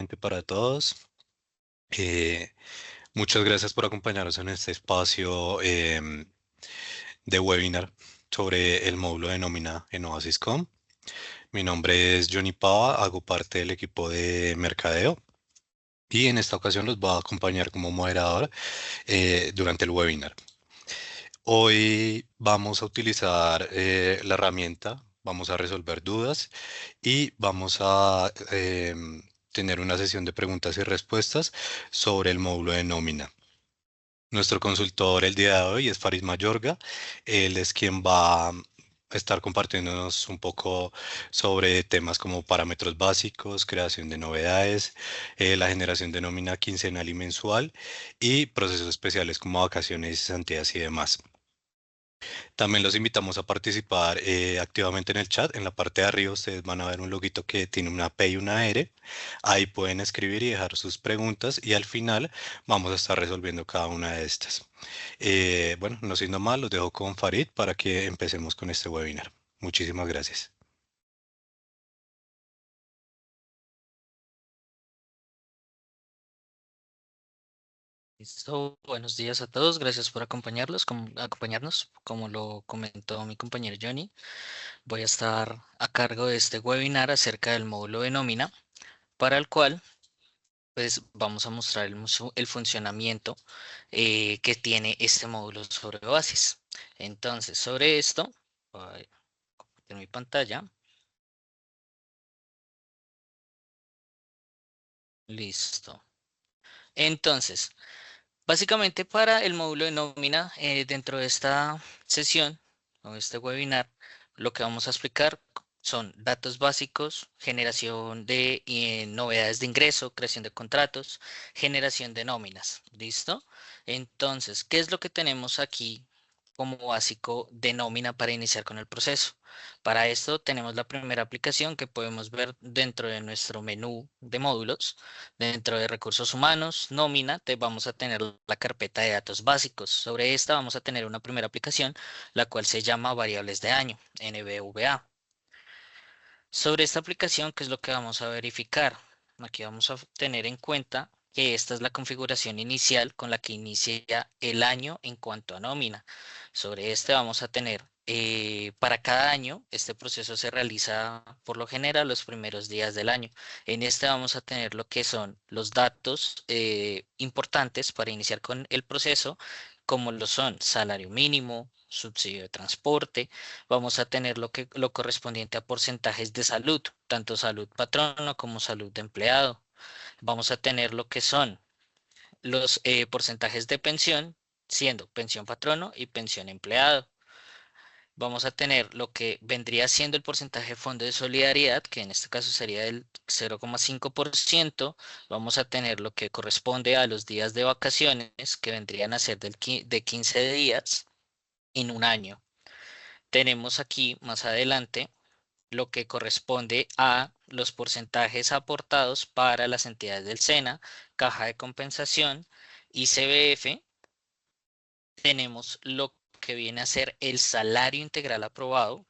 Para todos. Eh, Muchas gracias por acompañarnos en este espacio de webinar sobre el módulo de nómina en Oasiscom. Mi nombre es Johnny Pava, hago parte del equipo de mercadeo y en esta ocasión los voy a acompañar como moderador durante el webinar. Hoy vamos a utilizar la herramienta, vamos a resolver dudas y vamos a tener una sesión de preguntas y respuestas sobre el módulo de nómina. Nuestro consultor el día de hoy es Faris Mayorga. Él es quien va a estar compartiéndonos un poco sobre temas como parámetros básicos, creación de novedades, la generación de nómina quincenal y mensual y procesos especiales como vacaciones, cesantías y demás. También los invitamos a participar activamente en el chat. En la parte de arriba ustedes van a ver un loguito que tiene una P y una R. Ahí pueden escribir y dejar sus preguntas y al final vamos a estar resolviendo cada una de estas. Bueno, no siendo más, los dejo con Farid para que empecemos con este webinar. Muchísimas gracias. Listo, buenos días a todos, gracias por acompañarnos. Como lo comentó mi compañero Johnny, voy a estar a cargo de este webinar acerca del módulo de nómina, para el cual pues vamos a mostrar el funcionamiento que tiene este módulo sobre Oasis. Entonces, sobre esto, voy a compartir mi pantalla. Listo. Entonces, básicamente para el módulo de nómina, dentro de esta sesión o este webinar, lo que vamos a explicar son datos básicos, generación de novedades de ingreso, creación de contratos, generación de nóminas. ¿Listo? Entonces, ¿qué es lo que tenemos aquí como básico de nómina para iniciar con el proceso? Para esto tenemos la primera aplicación que podemos ver dentro de nuestro menú de módulos. Dentro de recursos humanos, nómina, vamos a tener la carpeta de datos básicos. Sobre esta vamos a tener una primera aplicación, la cual se llama variables de año, NBVA. Sobre esta aplicación, ¿qué es lo que vamos a verificar? Aquí vamos a tener en cuenta que esta es la configuración inicial con la que inicia el año en cuanto a nómina. Sobre este vamos a tener, para cada año, este proceso se realiza por lo general los primeros días del año. En este vamos a tener lo que son los datos importantes para iniciar con el proceso, como lo son salario mínimo, subsidio de transporte. Vamos a tener lo correspondiente a porcentajes de salud, tanto salud patrono como salud de empleado. Vamos a tener lo que son los porcentajes de pensión, siendo pensión patrono y pensión empleado. Vamos a tener lo que vendría siendo el porcentaje de fondo de solidaridad, que en este caso sería del 0,5%. Vamos a tener lo que corresponde a los días de vacaciones, que vendrían a ser de 15 días en un año. Tenemos aquí más adelante lo que corresponde a los porcentajes aportados para las entidades del SENA, Caja de Compensación y CBF. Tenemos lo que viene a ser el salario integral aprobado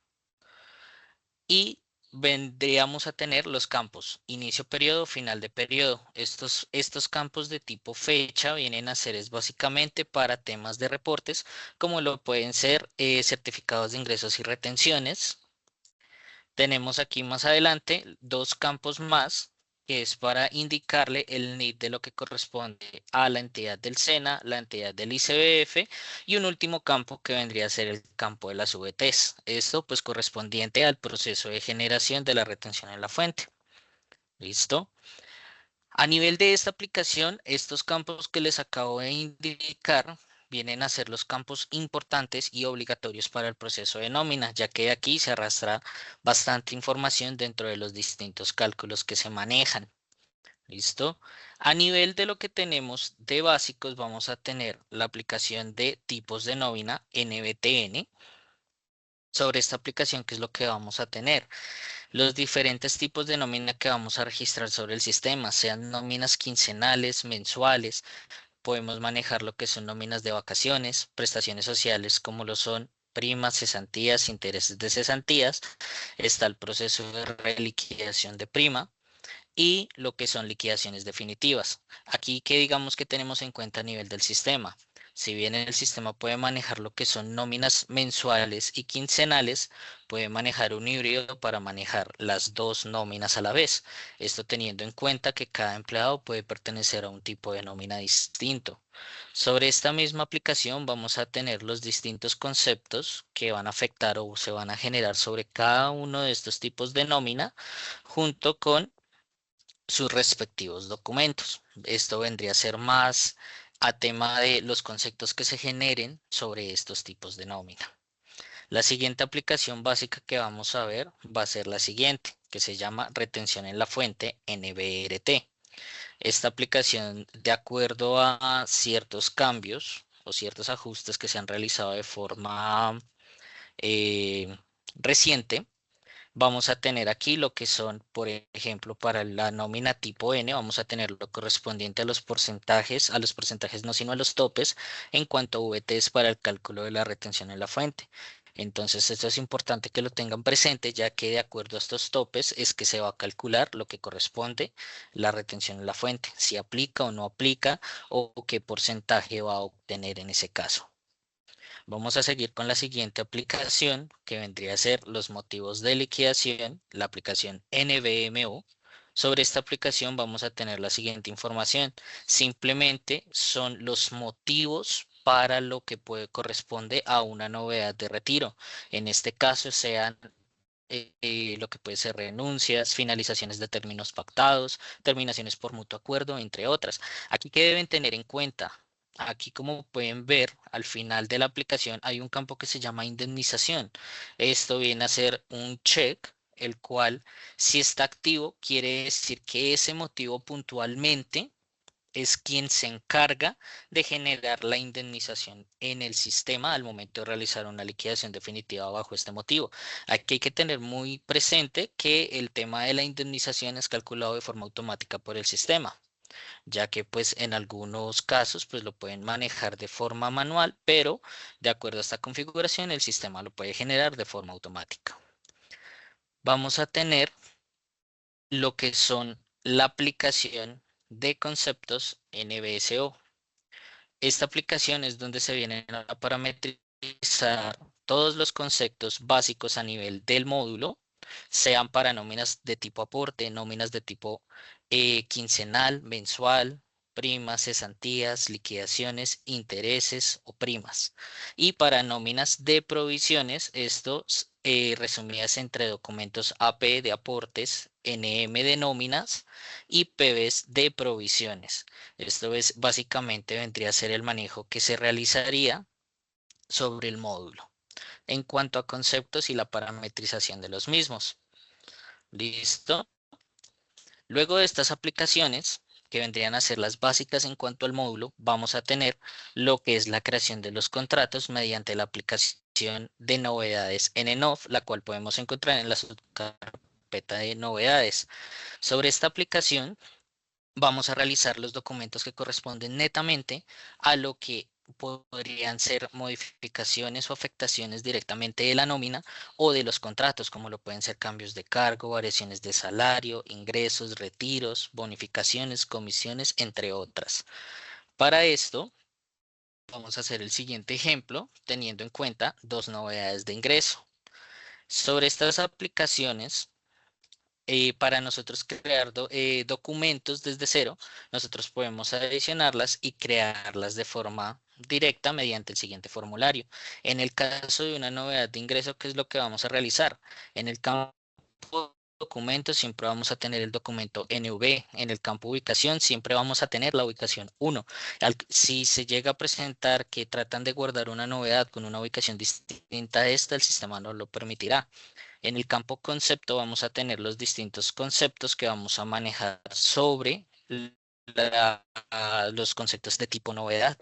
y vendríamos a tener los campos inicio periodo, final de periodo. Estos campos de tipo fecha vienen a ser es básicamente para temas de reportes, como lo pueden ser certificados de ingresos y retenciones. Tenemos aquí más adelante dos campos más, que es para indicarle el NID de lo que corresponde a la entidad del SENA, la entidad del ICBF y un último campo que vendría a ser el campo de las VTs. Esto pues correspondiente al proceso de generación de la retención en la fuente. ¿Listo? A nivel de esta aplicación, estos campos que les acabo de indicar vienen a ser los campos importantes y obligatorios para el proceso de nómina, ya que aquí se arrastra bastante información dentro de los distintos cálculos que se manejan. ¿Listo? A nivel de lo que tenemos de básicos, vamos a tener la aplicación de tipos de nómina NBTN. Sobre esta aplicación, ¿qué es lo que vamos a tener? Los diferentes tipos de nómina que vamos a registrar sobre el sistema, sean nóminas quincenales, mensuales, podemos manejar lo que son nóminas de vacaciones, prestaciones sociales como lo son primas, cesantías, intereses de cesantías, está el proceso de reliquidación de prima, y lo que son liquidaciones definitivas. Aquí que digamos que tenemos en cuenta a nivel del sistema. Si bien el sistema puede manejar lo que son nóminas mensuales y quincenales, puede manejar un híbrido para manejar las dos nóminas a la vez. Esto teniendo en cuenta que cada empleado puede pertenecer a un tipo de nómina distinto. Sobre esta misma aplicación vamos a tener los distintos conceptos que van a afectar o se van a generar sobre cada uno de estos tipos de nómina junto con sus respectivos documentos. Esto vendría a ser más a tema de los conceptos que se generen sobre estos tipos de nómina. La siguiente aplicación básica que vamos a ver va a ser la siguiente, que se llama retención en la fuente NBRT. Esta aplicación, de acuerdo a ciertos cambios o ciertos ajustes que se han realizado de forma eh, reciente, vamos a tener aquí lo que son, por ejemplo, para la nómina tipo N, vamos a tener lo correspondiente a los porcentajes no, sino a los topes en cuanto a VTs para el cálculo de la retención en la fuente. Entonces, esto es importante que lo tengan presente, ya que de acuerdo a estos topes es que se va a calcular lo que corresponde la retención en la fuente, si aplica o no aplica o qué porcentaje va a obtener en ese caso. Vamos a seguir con la siguiente aplicación que vendría a ser los motivos de liquidación, la aplicación NBMO. Sobre esta aplicación vamos a tener la siguiente información. Simplemente son los motivos para lo que corresponde a una novedad de retiro. En este caso sean lo que puede ser renuncias, finalizaciones de términos pactados, terminaciones por mutuo acuerdo, entre otras. Aquí que deben tener en cuenta. Aquí, como pueden ver, al final de la aplicación hay un campo que se llama indemnización. Esto viene a ser un check, el cual, si está activo, quiere decir que ese motivo puntualmente es quien se encarga de generar la indemnización en el sistema al momento de realizar una liquidación definitiva bajo este motivo. Aquí hay que tener muy presente que el tema de la indemnización es calculado de forma automática por el sistema, ya que pues en algunos casos pues lo pueden manejar de forma manual, pero de acuerdo a esta configuración el sistema lo puede generar de forma automática. Vamos a tener lo que son la aplicación de conceptos NBSO. Esta aplicación es donde se vienen a parametrizar todos los conceptos básicos a nivel del módulo, sean para nóminas de tipo aporte, nóminas de tipo quincenal, mensual, primas, cesantías, liquidaciones, intereses o primas. Y para nóminas de provisiones, estos resumidas entre documentos AP de aportes, NM de nóminas y PBs de provisiones. Esto es básicamente vendría a ser el manejo que se realizaría sobre el módulo en cuanto a conceptos y la parametrización de los mismos. ¿Listo? Luego de estas aplicaciones, que vendrían a ser las básicas en cuanto al módulo, vamos a tener lo que es la creación de los contratos mediante la aplicación de novedades en ENOF, la cual podemos encontrar en la subcarpeta de novedades. Sobre esta aplicación, vamos a realizar los documentos que corresponden netamente a lo que podrían ser modificaciones o afectaciones directamente de la nómina o de los contratos, como lo pueden ser cambios de cargo, variaciones de salario, ingresos, retiros, bonificaciones, comisiones, entre otras. Para esto, vamos a hacer el siguiente ejemplo, teniendo en cuenta dos novedades de ingreso. Sobre estas aplicaciones, para nosotros crear documentos desde cero, nosotros podemos adicionarlas y crearlas de forma directa mediante el siguiente formulario. En el caso de una novedad de ingreso, ¿qué es lo que vamos a realizar? En el campo documentos siempre vamos a tener el documento NV. En el campo ubicación siempre vamos a tener la ubicación 1. Si se llega a presentar que tratan de guardar una novedad con una ubicación distinta a esta, el sistema no lo permitirá. En el campo concepto vamos a tener los distintos conceptos que vamos a manejar sobre los conceptos de tipo novedad.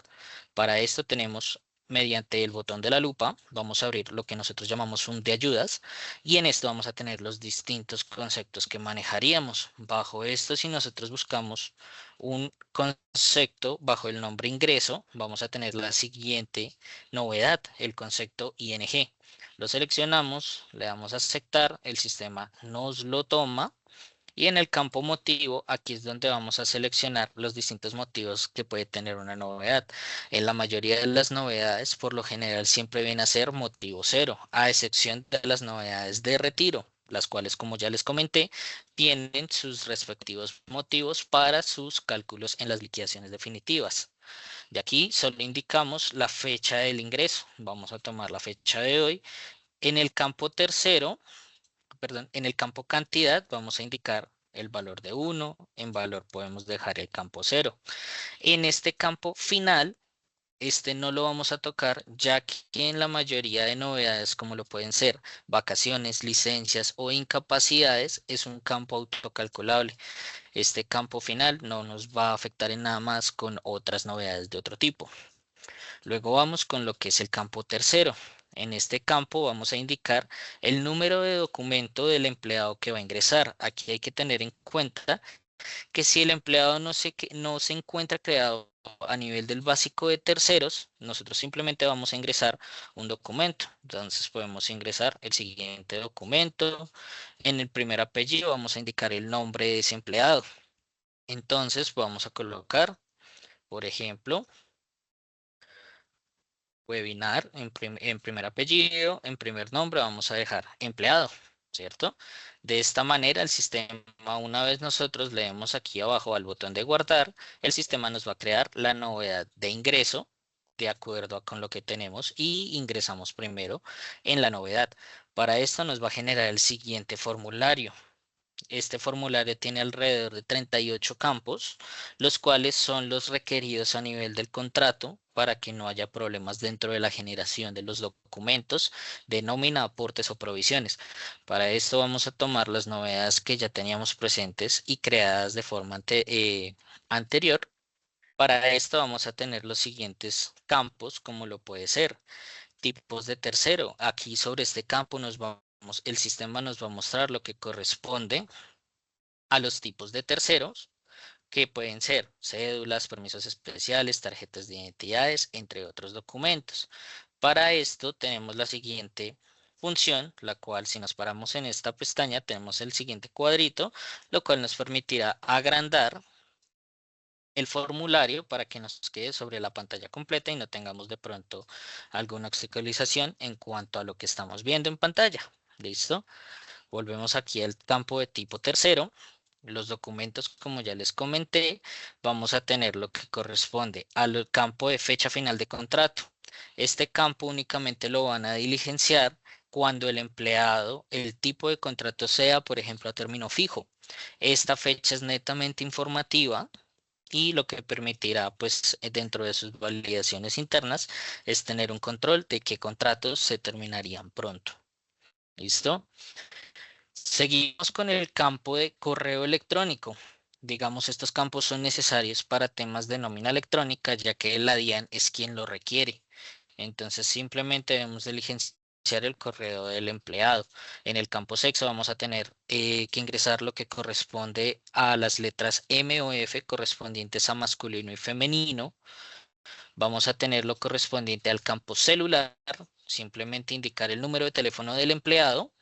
Para esto tenemos mediante el botón de la lupa, vamos a abrir lo que nosotros llamamos un de ayudas y en esto vamos a tener los distintos conceptos que manejaríamos. Bajo esto, si nosotros buscamos un concepto bajo el nombre ingreso, vamos a tener la siguiente novedad, el concepto ING. Lo seleccionamos, le damos a aceptar, el sistema nos lo toma Y en el campo motivo, aquí es donde vamos a seleccionar los distintos motivos que puede tener una novedad. En la mayoría de las novedades, por lo general, siempre viene a ser motivo cero, a excepción de las novedades de retiro, las cuales, como ya les comenté, tienen sus respectivos motivos para sus cálculos en las liquidaciones definitivas. De aquí solo indicamos la fecha del ingreso. Vamos a tomar la fecha de hoy. En el campo tercero, perdón, en el campo cantidad vamos a indicar el valor de 1, en valor podemos dejar el campo cero. En este campo final, este no lo vamos a tocar ya que en la mayoría de novedades como lo pueden ser vacaciones, licencias o incapacidades es un campo autocalculable. Este campo final no nos va a afectar en nada más con otras novedades de otro tipo. Luego vamos con lo que es el campo tercero. En este campo vamos a indicar el número de documento del empleado que va a ingresar. Aquí hay que tener en cuenta que si el empleado no se encuentra creado a nivel del básico de terceros, nosotros simplemente vamos a ingresar un documento. Entonces podemos ingresar el siguiente documento. En el primer apellido vamos a indicar el nombre de ese empleado. Entonces vamos a colocar, por ejemplo, webinar en primer apellido, en primer nombre vamos a dejar empleado, ¿cierto? De esta manera el sistema, una vez nosotros le demos aquí abajo al botón de guardar, el sistema nos va a crear la novedad de ingreso de acuerdo con lo que tenemos y ingresamos primero en la novedad. Para esto nos va a generar el siguiente formulario. Este formulario tiene alrededor de 38 campos, los cuales son los requeridos a nivel del contrato para que no haya problemas dentro de la generación de los documentos de nómina, aportes o provisiones. Para esto vamos a tomar las novedades que ya teníamos presentes y creadas de forma anterior. Para esto vamos a tener los siguientes campos, como lo puede ser tipos de tercero. Aquí sobre este campo el sistema nos va a mostrar lo que corresponde a los tipos de terceros, que pueden ser cédulas, permisos especiales, tarjetas de identidades, entre otros documentos. Para esto tenemos la siguiente función, la cual si nos paramos en esta pestaña tenemos el siguiente cuadrito, lo cual nos permitirá agrandar el formulario para que nos quede sobre la pantalla completa y no tengamos de pronto alguna obstaculización en cuanto a lo que estamos viendo en pantalla. ¿Listo? Volvemos aquí al campo de tipo tercero. Los documentos, como ya les comenté, vamos a tener lo que corresponde al campo de fecha final de contrato. Este campo únicamente lo van a diligenciar cuando el empleado, el tipo de contrato sea, por ejemplo, a término fijo. Esta fecha es netamente informativa y lo que permitirá, pues, dentro de sus validaciones internas, es tener un control de qué contratos se terminarían pronto. ¿Listo? Seguimos con el campo de correo electrónico. Digamos, estos campos son necesarios para temas de nómina electrónica, ya que la DIAN es quien lo requiere. Entonces, simplemente debemos diligenciar el correo del empleado. En el campo sexo vamos a tener que ingresar lo que corresponde a las letras M o F correspondientes a masculino y femenino. Vamos a tener lo correspondiente al campo celular, simplemente indicar el número de teléfono del empleado.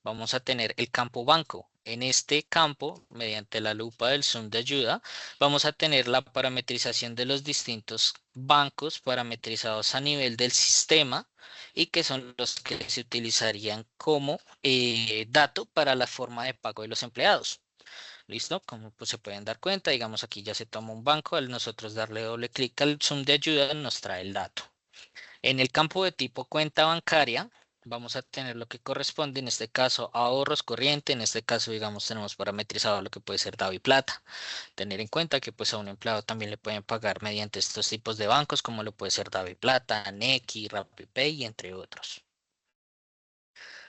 Vamos a tener el campo banco. En este campo, mediante la lupa del zoom de ayuda, vamos a tener la parametrización de los distintos bancos parametrizados a nivel del sistema y que son los que se utilizarían como dato para la forma de pago de los empleados. ¿Listo? Como pues, se pueden dar cuenta, digamos aquí ya se toma un banco, al nosotros darle doble clic al zoom de ayuda nos trae el dato. En el campo de tipo cuenta bancaria, vamos a tener lo que corresponde, en este caso ahorros corriente, en este caso digamos tenemos parametrizado lo que puede ser Davi Plata. Tener en cuenta que pues a un empleado también le pueden pagar mediante estos tipos de bancos como lo puede ser Davi Plata, Nequi, RappiPay, entre otros.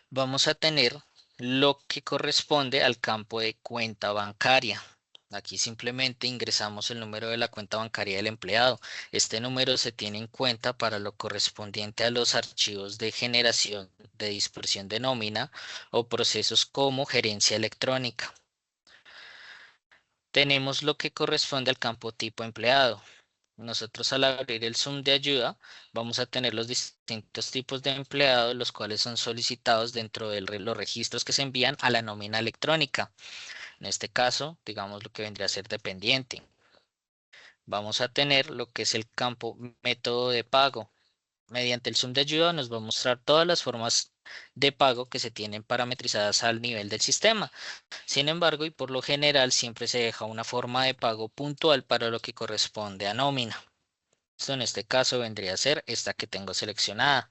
Vamos a tener lo que corresponde al campo de cuenta bancaria. Aquí simplemente ingresamos el número de la cuenta bancaria del empleado. Este número se tiene en cuenta para lo correspondiente a los archivos de generación de dispersión de nómina o procesos como gerencia electrónica. Tenemos lo que corresponde al campo tipo empleado. Nosotros al abrir el Zoom de ayuda vamos a tener los distintos tipos de empleados, los cuales son solicitados dentro de los registros que se envían a la nómina electrónica. En este caso, digamos lo que vendría a ser dependiente. Vamos a tener lo que es el campo método de pago. Mediante el zoom de ayuda nos va a mostrar todas las formas de pago que se tienen parametrizadas al nivel del sistema. Sin embargo, y por lo general, siempre se deja una forma de pago puntual para lo que corresponde a nómina. Esto en este caso vendría a ser esta que tengo seleccionada.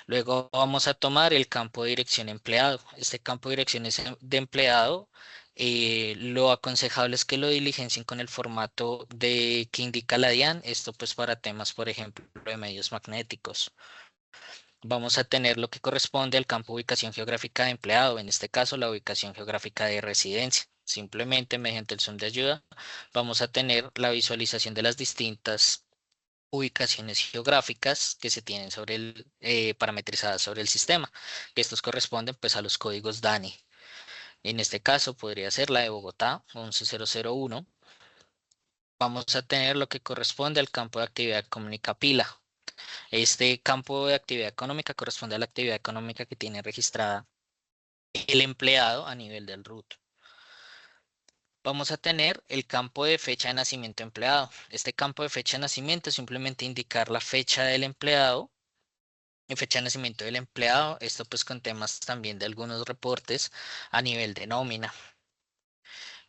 Luego vamos a tomar el campo de dirección empleado. Este campo de dirección de empleado, lo aconsejable es que lo diligencien con el formato de que indica la DIAN. Esto pues para temas, por ejemplo, de medios magnéticos. Vamos a tener lo que corresponde al campo ubicación geográfica de empleado, en este caso la ubicación geográfica de residencia. Simplemente mediante el zoom de ayuda vamos a tener la visualización de las distintas ubicaciones geográficas que se tienen sobre parametrizadas sobre el sistema. Estos corresponden pues a los códigos DANI. En este caso podría ser la de Bogotá 11001. Vamos a tener lo que corresponde al campo de actividad económica pila. Este campo de actividad económica corresponde a la actividad económica que tiene registrada el empleado a nivel del RUT. Vamos a tener el campo de fecha de nacimiento empleado. Este campo de fecha de nacimiento es simplemente indicar la fecha del empleado y fecha de nacimiento del empleado. Esto pues con temas también de algunos reportes a nivel de nómina.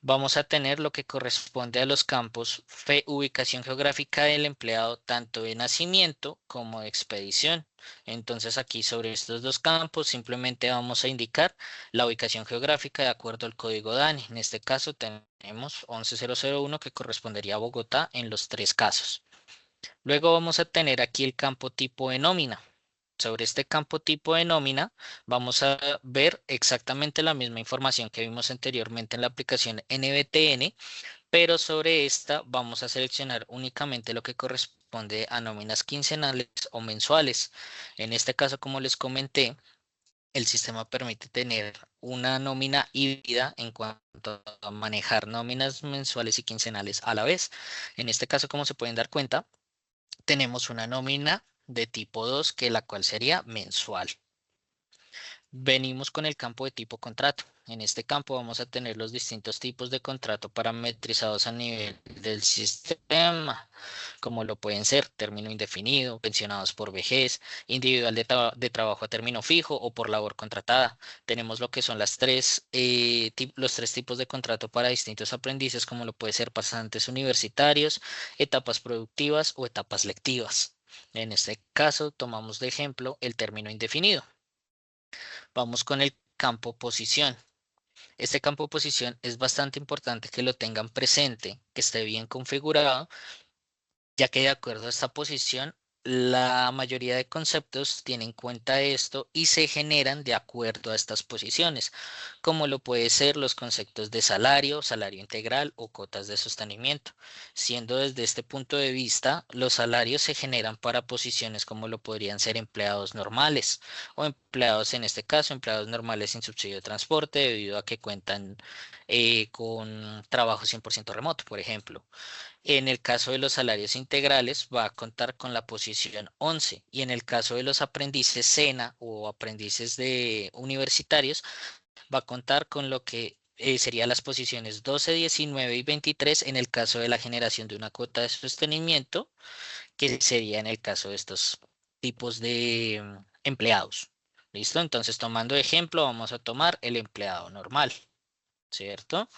Vamos a tener lo que corresponde a los campos ubicación geográfica del empleado tanto de nacimiento como de expedición. Entonces aquí sobre estos dos campos simplemente vamos a indicar la ubicación geográfica de acuerdo al código DANI. En este caso tenemos 11001 que correspondería a Bogotá en los tres casos. Luego vamos a tener aquí el campo tipo de nómina. Sobre este campo tipo de nómina vamos a ver exactamente la misma información que vimos anteriormente en la aplicación NBTN, pero sobre esta vamos a seleccionar únicamente lo que corresponde a nóminas quincenales o mensuales. En este caso, como les comenté, el sistema permite tener una nómina híbrida en cuanto a manejar nóminas mensuales y quincenales a la vez. En este caso, como se pueden dar cuenta, tenemos una nómina de tipo 2, que la cual sería mensual. Venimos con el campo de tipo contrato. En este campo vamos a tener los distintos tipos de contrato parametrizados a nivel del sistema, como lo pueden ser término indefinido, pensionados por vejez, individual de trabajo a término fijo o por labor contratada. Tenemos lo que son los tres tipos de contrato para distintos aprendices, como lo puede ser pasantes universitarios, etapas productivas o etapas lectivas. En este caso, tomamos de ejemplo el término indefinido. Vamos con el campo posición. Este campo posición es bastante importante que lo tengan presente, que esté bien configurado, ya que de acuerdo a esta posición, la mayoría de conceptos tienen en cuenta esto y se generan de acuerdo a estas posiciones, como lo puede ser los conceptos de salario, salario integral o cotas de sostenimiento. Siendo desde este punto de vista, los salarios se generan para posiciones como lo podrían ser empleados normales o empleados, en este caso, empleados normales sin subsidio de transporte debido a que cuentan con trabajo 100% remoto, por ejemplo. En el caso de los salarios integrales va a contar con la posición 11 y en el caso de los aprendices SENA o aprendices de universitarios va a contar con lo que serían las posiciones 12, 19 y 23 en el caso de la generación de una cuota de sostenimiento, que sería en el caso de estos tipos de empleados. ¿Listo? Entonces, tomando ejemplo, vamos a tomar el empleado normal, ¿cierto?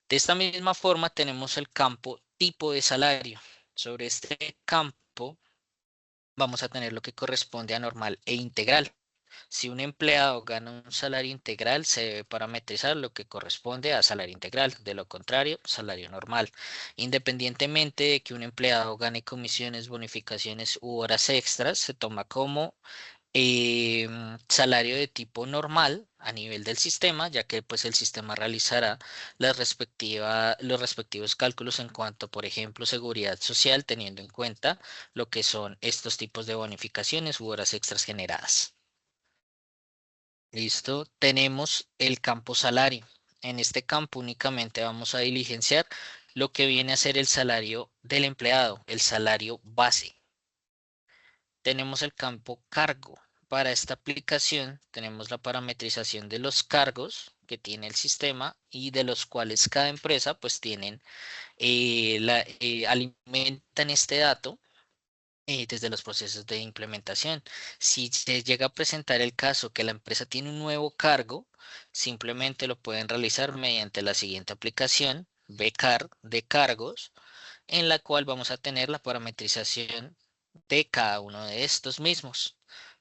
De esta misma forma tenemos el campo tipo de salario. Sobre este campo vamos a tener lo que corresponde a normal e integral. Si un empleado gana un salario integral, se debe parametrizar lo que corresponde a salario integral. De lo contrario, salario normal. Independientemente de que un empleado gane comisiones, bonificaciones u horas extras, se toma como salario de tipo normal a nivel del sistema, ya que pues el sistema realizará los respectivos cálculos en cuanto, por ejemplo, seguridad social, teniendo en cuenta lo que son estos tipos de bonificaciones u horas extras generadas. Listo, tenemos el campo salario. En este campo únicamente vamos a diligenciar lo que viene a ser el salario del empleado, el salario base. Tenemos el campo cargo. Para esta aplicación tenemos la parametrización de los cargos, que tiene el sistema y de los cuales cada empresa pues tienen, alimentan este dato desde los procesos de implementación. Si se llega a presentar el caso que la empresa tiene un nuevo cargo, simplemente lo pueden realizar mediante la siguiente aplicación, BCAR de cargos, en la cual vamos a tener la parametrización de cada uno de estos mismos.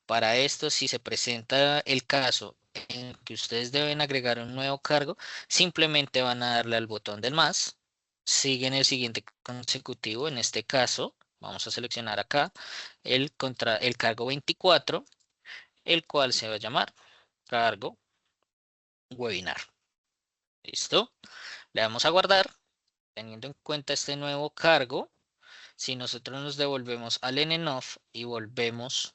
Para esto, si se presenta el caso en que ustedes deben agregar un nuevo cargo, simplemente van a darle al botón del más, siguen el siguiente consecutivo, en este caso, vamos a seleccionar acá el cargo 24, el cual se va a llamar cargo webinar. ¿Listo? Le damos a guardar, teniendo en cuenta este nuevo cargo. Si nosotros nos devolvemos al NNOF y volvemos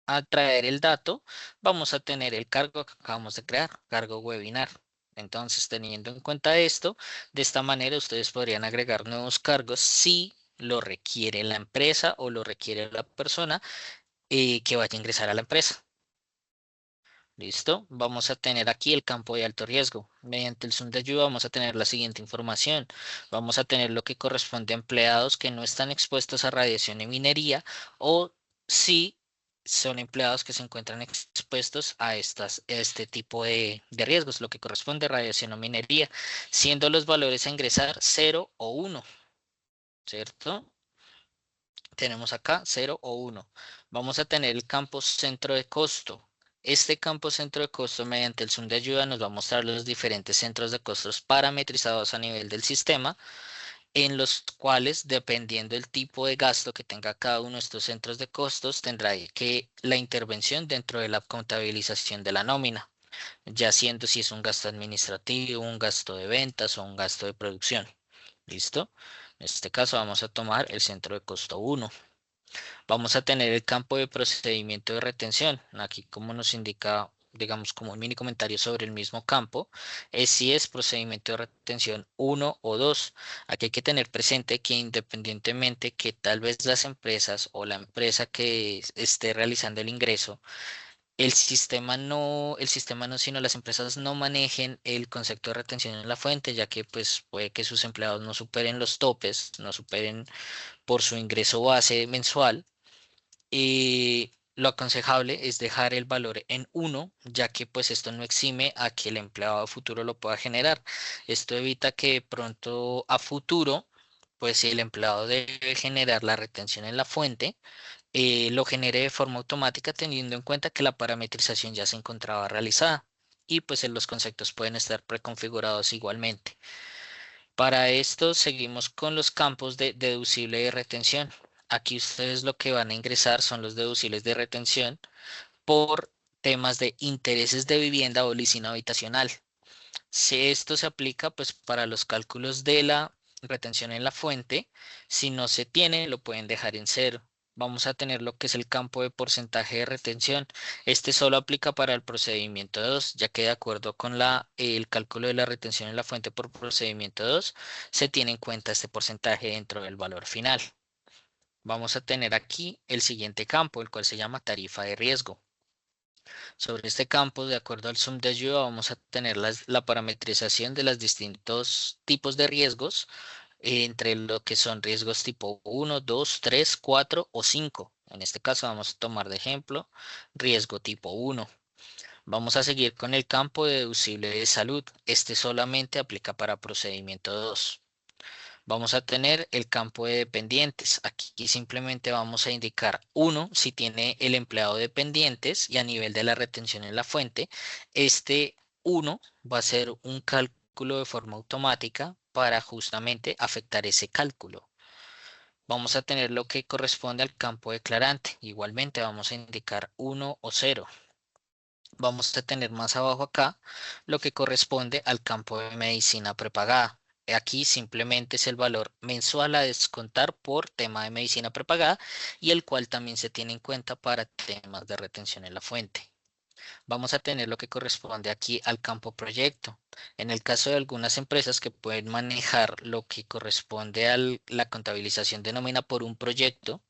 a traer el dato, vamos a tener el cargo que acabamos de crear, cargo webinar. Entonces, teniendo en cuenta esto, de esta manera ustedes podrían agregar nuevos cargos si lo requiere la empresa o lo requiere la persona que vaya a ingresar a la empresa. ¿Listo? Vamos a tener aquí el campo de alto riesgo. Mediante el Zoom de ayuda vamos a tener la siguiente información. Vamos a tener lo que corresponde a empleados que no están expuestos a radiación y minería o si son empleados que se encuentran expuestos a este tipo de riesgos, lo que corresponde a radiación o minería, siendo los valores a ingresar 0 o 1, ¿cierto? Tenemos acá 0 o 1. Vamos a tener el campo centro de costo. Este campo centro de costo mediante el zoom de ayuda nos va a mostrar los diferentes centros de costos parametrizados a nivel del sistema, en los cuales, dependiendo del tipo de gasto que tenga cada uno de estos centros de costos, tendrá que la intervención dentro de la contabilización de la nómina, ya siendo si es un gasto administrativo, un gasto de ventas o un gasto de producción. ¿Listo? En este caso vamos a tomar el centro de costo 1. Vamos a tener el campo de procedimiento de retención. Aquí, como nos indica, digamos, como un mini comentario sobre el mismo campo, es si es procedimiento de retención 1 o 2. Aquí hay que tener presente que independientemente que tal vez las empresas o la empresa que esté realizando el ingreso, el sistema no, sino las empresas no manejen el concepto de retención en la fuente, ya que pues puede que sus empleados no superen los topes, no superen por su ingreso base mensual. Y lo aconsejable es dejar el valor en 1, ya que pues esto no exime a que el empleado a futuro lo pueda generar. Esto evita que pronto a futuro, pues si el empleado debe generar la retención en la fuente, lo genere de forma automática teniendo en cuenta que la parametrización ya se encontraba realizada. Y pues los conceptos pueden estar preconfigurados igualmente. Para esto seguimos con los campos de deducible de retención. Aquí ustedes lo que van a ingresar son los deducibles de retención por temas de intereses de vivienda o leasing habitacional. Si esto se aplica pues para los cálculos de la retención en la fuente, si no se tiene lo pueden dejar en cero. Vamos a tener lo que es el campo de porcentaje de retención. Este solo aplica para el procedimiento 2, ya que de acuerdo con el cálculo de la retención en la fuente por procedimiento 2, se tiene en cuenta este porcentaje dentro del valor final. Vamos a tener aquí el siguiente campo, el cual se llama tarifa de riesgo. Sobre este campo, de acuerdo al zoom de ayuda, vamos a tener la parametrización de los distintos tipos de riesgos, entre lo que son riesgos tipo 1, 2, 3, 4 o 5. En este caso vamos a tomar de ejemplo riesgo tipo 1. Vamos a seguir con el campo deducible de salud. Este solamente aplica para procedimiento 2. Vamos a tener el campo de dependientes. Aquí simplemente vamos a indicar 1 si tiene el empleado dependientes y a nivel de la retención en la fuente, este 1 va a ser un cálculo de forma automática para justamente afectar ese cálculo. Vamos a tener lo que corresponde al campo declarante. Igualmente vamos a indicar 1 o 0. Vamos a tener más abajo acá lo que corresponde al campo de medicina prepagada. Aquí simplemente es el valor mensual a descontar por tema de medicina prepagada y el cual también se tiene en cuenta para temas de retención en la fuente. Vamos a tener lo que corresponde aquí al campo proyecto. En el caso de algunas empresas que pueden manejar lo que corresponde a la contabilización de nómina por un proyecto,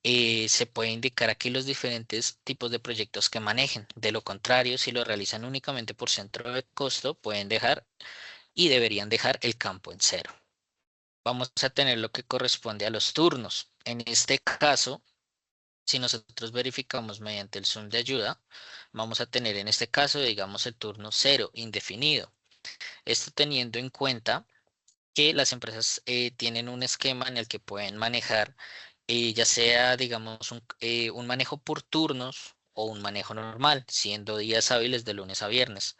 se puede indicar aquí los diferentes tipos de proyectos que manejen. De lo contrario, si lo realizan únicamente por centro de costo, pueden dejar y deberían dejar el campo en cero. Vamos a tener lo que corresponde a los turnos. En este caso, si nosotros verificamos mediante el zoom de ayuda, vamos a tener en este caso, digamos, el turno cero indefinido. Esto teniendo en cuenta que las empresas tienen un esquema en el que pueden manejar, ya sea, digamos, un manejo por turnos o un manejo normal, siendo días hábiles de lunes a viernes.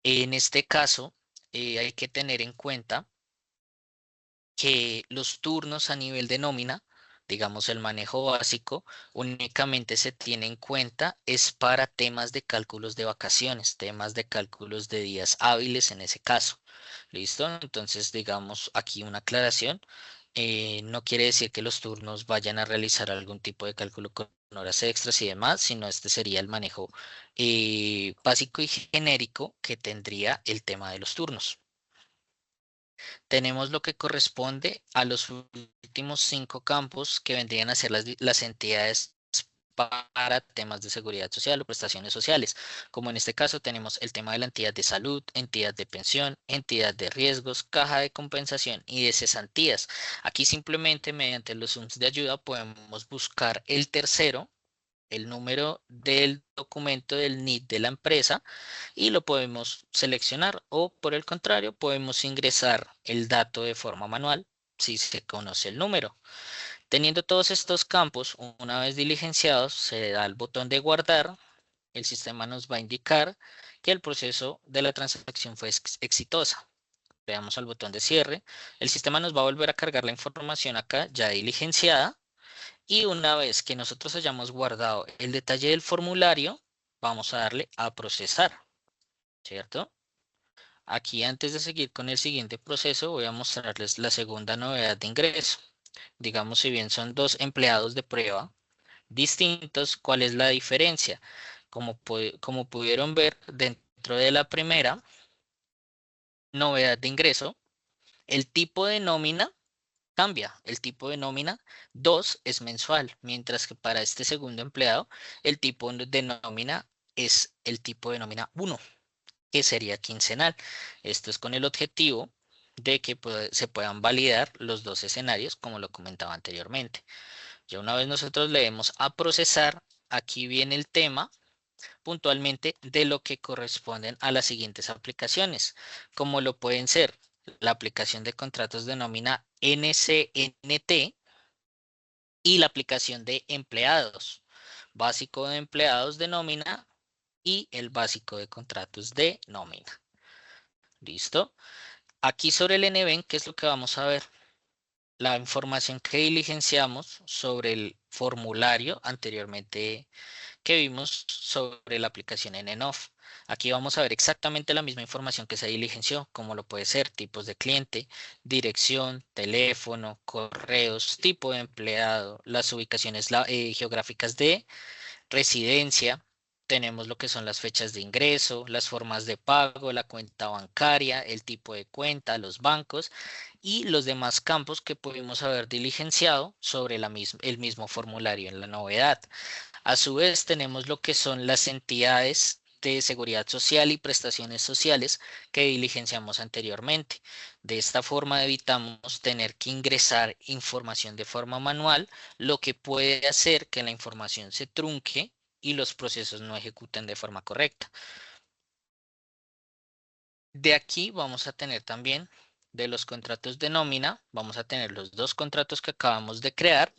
En este caso, hay que tener en cuenta que los turnos a nivel de nómina, digamos el manejo básico, únicamente se tiene en cuenta es para temas de cálculos de vacaciones, temas de cálculos de días hábiles en ese caso. ¿Listo? Entonces, digamos aquí una aclaración. No quiere decir que los turnos vayan a realizar algún tipo de cálculo con horas extras y demás, sino este sería el manejo básico y genérico que tendría el tema de los turnos. Tenemos lo que corresponde a los últimos 5 campos que vendrían a ser las entidades para temas de seguridad social o prestaciones sociales, como en este caso tenemos el tema de la entidad de salud, entidad de pensión, entidad de riesgos, caja de compensación y de cesantías. Aquí simplemente mediante los zooms de ayuda podemos buscar el tercero, el número del documento del NID de la empresa y lo podemos seleccionar o por el contrario podemos ingresar el dato de forma manual si se conoce el número. Teniendo todos estos campos, una vez diligenciados, se da el botón de guardar. El sistema nos va a indicar que el proceso de la transacción fue exitosa. Le damos al botón de cierre. El sistema nos va a volver a cargar la información acá ya diligenciada. Y una vez que nosotros hayamos guardado el detalle del formulario, vamos a darle a procesar, ¿cierto? Aquí antes de seguir con el siguiente proceso, voy a mostrarles la segunda novedad de ingreso. Digamos, si bien son dos empleados de prueba distintos, ¿cuál es la diferencia? Como pudieron ver dentro de la primera novedad de ingreso, el tipo de nómina cambia. El tipo de nómina 2 es mensual, mientras que para este segundo empleado el tipo de nómina es el tipo de nómina 1, que sería quincenal. Esto es con el objetivo de que se puedan validar los dos escenarios, como lo comentaba anteriormente. Ya una vez nosotros le demos a procesar, aquí viene el tema puntualmente de lo que corresponden a las siguientes aplicaciones, como lo pueden ser la aplicación de contratos de nómina NCNT y la aplicación de empleados, básico de empleados de nómina y el básico de contratos de nómina. ¿Listo? Aquí sobre el NBEN, ¿qué es lo que vamos a ver? La información que diligenciamos sobre el formulario anteriormente que vimos sobre la aplicación en ENOF. Aquí vamos a ver exactamente la misma información que se diligenció, como lo puede ser tipos de cliente, dirección, teléfono, correos, tipo de empleado, las ubicaciones geográficas de residencia. Tenemos lo que son las fechas de ingreso, las formas de pago, la cuenta bancaria, el tipo de cuenta, los bancos y los demás campos que pudimos haber diligenciado sobre el mismo formulario en la novedad. A su vez, tenemos lo que son las entidades de seguridad social y prestaciones sociales que diligenciamos anteriormente. De esta forma evitamos tener que ingresar información de forma manual, lo que puede hacer que la información se trunque y los procesos no ejecuten de forma correcta. De aquí vamos a tener también de los contratos de nómina, vamos a tener los dos contratos que acabamos de crear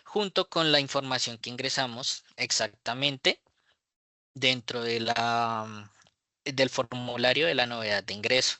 junto con la información que ingresamos exactamente dentro de del formulario de la novedad de ingreso.